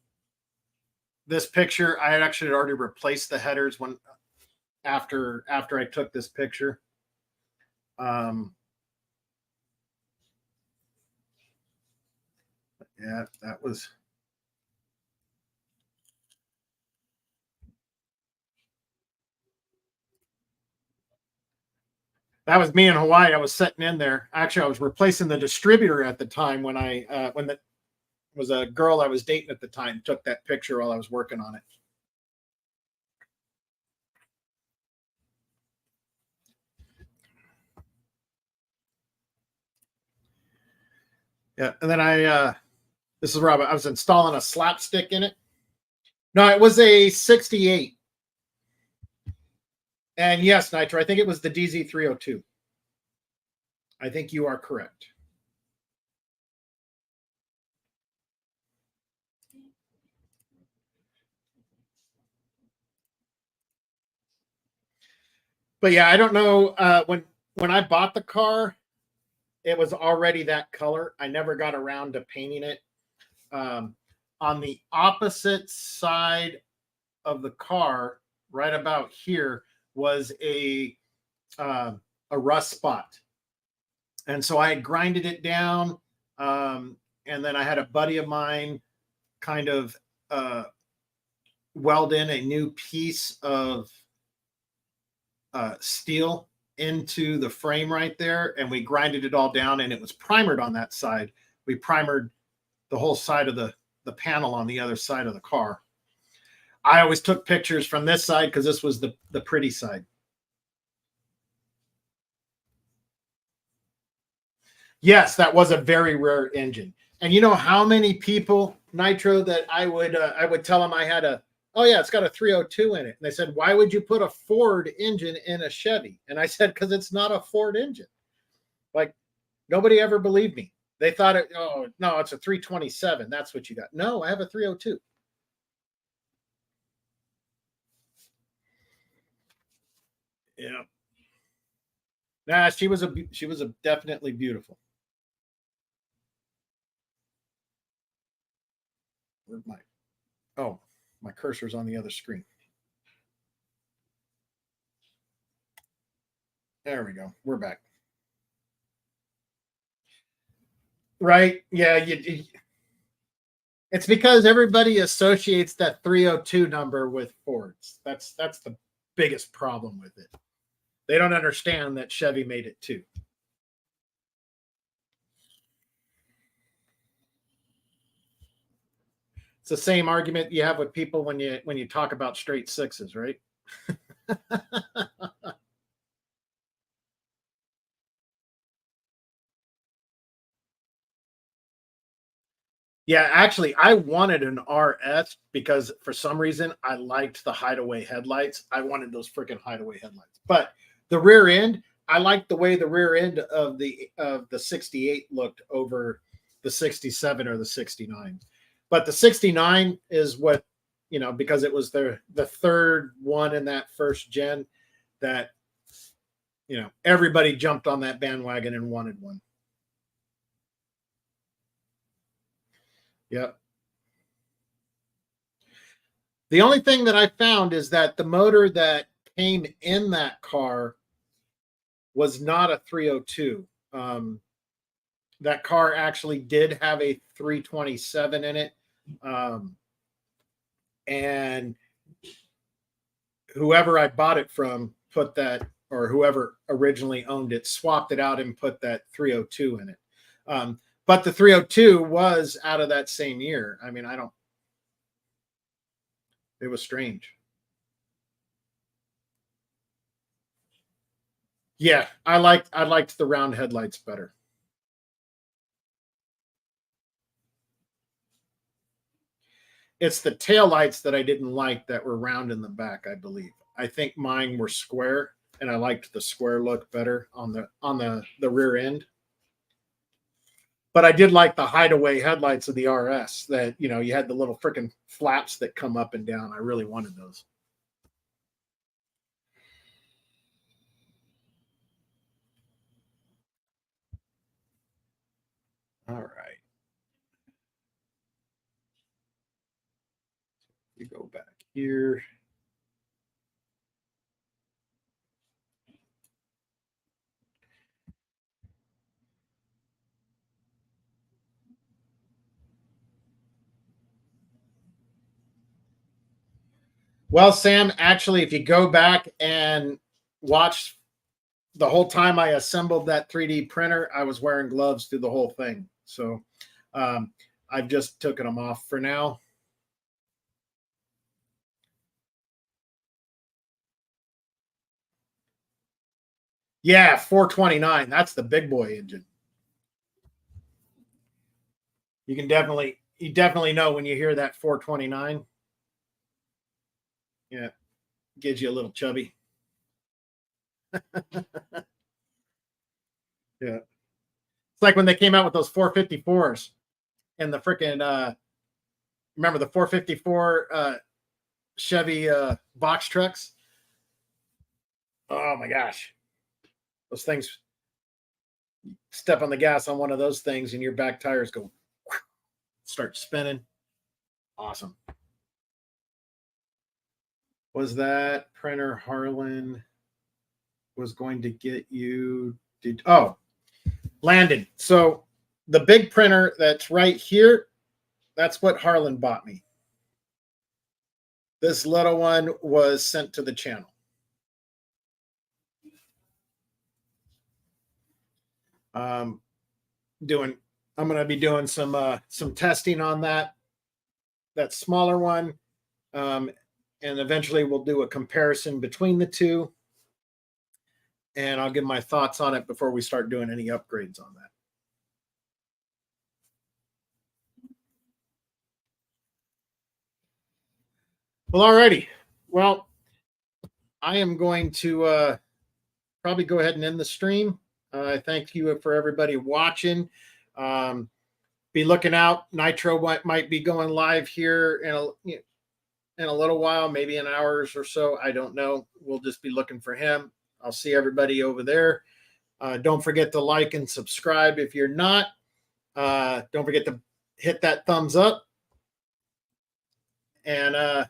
this picture. I had actually already replaced the headers after I took this picture. Yeah, that was me in Hawaii. I was sitting in there. Actually, I was replacing the distributor at the time when that was a girl I was dating at the time took that picture while I was working on it. Yeah, and then this is Rob. I was installing a slapstick in it. No, it was a 68. And yes, Nitro, I think it was the DZ302. I think you are correct. But yeah, I don't know. When I bought the car, it was already that color. I never got around to painting it. On the opposite side of the car, right about here, was a rust spot, and so I had grinded it down, and then I had a buddy of mine kind of weld in a new piece of steel into the frame right there, and we grinded it all down, and it was primered on that side. We primered the whole side of the panel on the other side of the car. I always took pictures from this side because this was the pretty side. Yes, that was a very rare engine. And you know how many people, Nitro, that I would tell them I had oh yeah, it's got a 302 in it. And they said, why would you put a Ford engine in a Chevy? And I said, because it's not a Ford engine. Like, nobody ever believed me. They thought, oh no, it's a 327. That's what you got. No, I have a 302. Yeah. Nah, she was definitely beautiful. Where's my cursor's on the other screen. There we go. We're back. Right? Yeah, it's because everybody associates that 302 number with Fords. That's the biggest problem with it. They don't understand that Chevy made it too. It's the same argument you have with people when you talk about straight sixes, right? Yeah, actually, I wanted an RS because for some reason I liked the hideaway headlights. I wanted those freaking hideaway headlights. But the rear end, I liked the way the rear end of the 68 looked over the 67 or the 69. But the 69 is what, because it was the third one in that first gen that everybody jumped on that bandwagon and wanted one. Yep. The only thing that I found is that the motor that came in that car was not a 302. That car actually did have a 327 in it. And whoever I bought it from put that, or whoever originally owned it, swapped it out and put that 302 in it. But the 302 was out of that same year. I mean, it was strange. Yeah, I liked the round headlights better. It's the tail lights that I didn't like that were round in the back, I believe. I think mine were square, and I liked the square look better on the rear end. But I did like the hideaway headlights of the RS that, you had the little freaking flaps that come up and down. I really wanted those. All right. You go back here. Well, Sam, actually, if you go back and watch the whole time I assembled that 3D printer, I was wearing gloves through the whole thing. So I've just taken them off for now. Yeah, 429. That's the big boy engine. You definitely know when you hear that 429. Yeah, gives you a little chubby. Yeah. It's like when they came out with those 454s and the freaking remember the 454 Chevy box trucks? Oh my gosh. Those things, step on the gas on one of those things and your back tires go start spinning. Awesome. Was that printer Harlan was going to get you? Landon. So the big printer that's right here, that's what Harlan bought me. This little one was sent to the channel. I'm going to be doing some testing on that smaller one, and eventually we'll do a comparison between the two, and I'll give my thoughts on it before we start doing any upgrades on that. Well, alrighty. Well, I am going to probably go ahead and end the stream. Thank you for everybody watching. Be looking out. Nitro might be going live here in a little while, maybe in hours or so. I don't know. We'll just be looking for him. I'll see everybody over there. Don't forget to like and subscribe if you're not. Don't forget to hit that thumbs up. And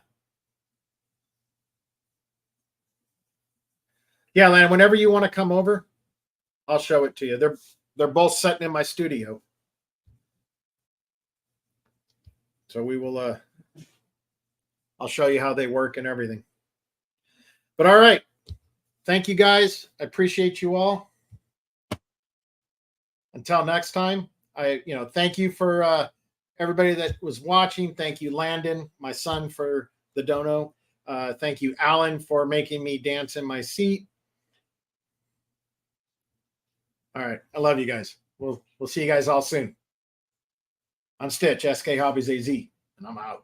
yeah, Lan, whenever you want to come over, I'll show it to you. They're both sitting in my studio. So we will I'll show you how they work and everything. But all right. Thank you guys. I appreciate you all. Until next time, thank you for everybody that was watching. Thank you, Landon, my son, for the dono. Thank you, Alan, for making me dance in my seat. All right. I love you guys. We'll see you guys all soon. I'm Stitch, SK Hobbies AZ, and I'm out.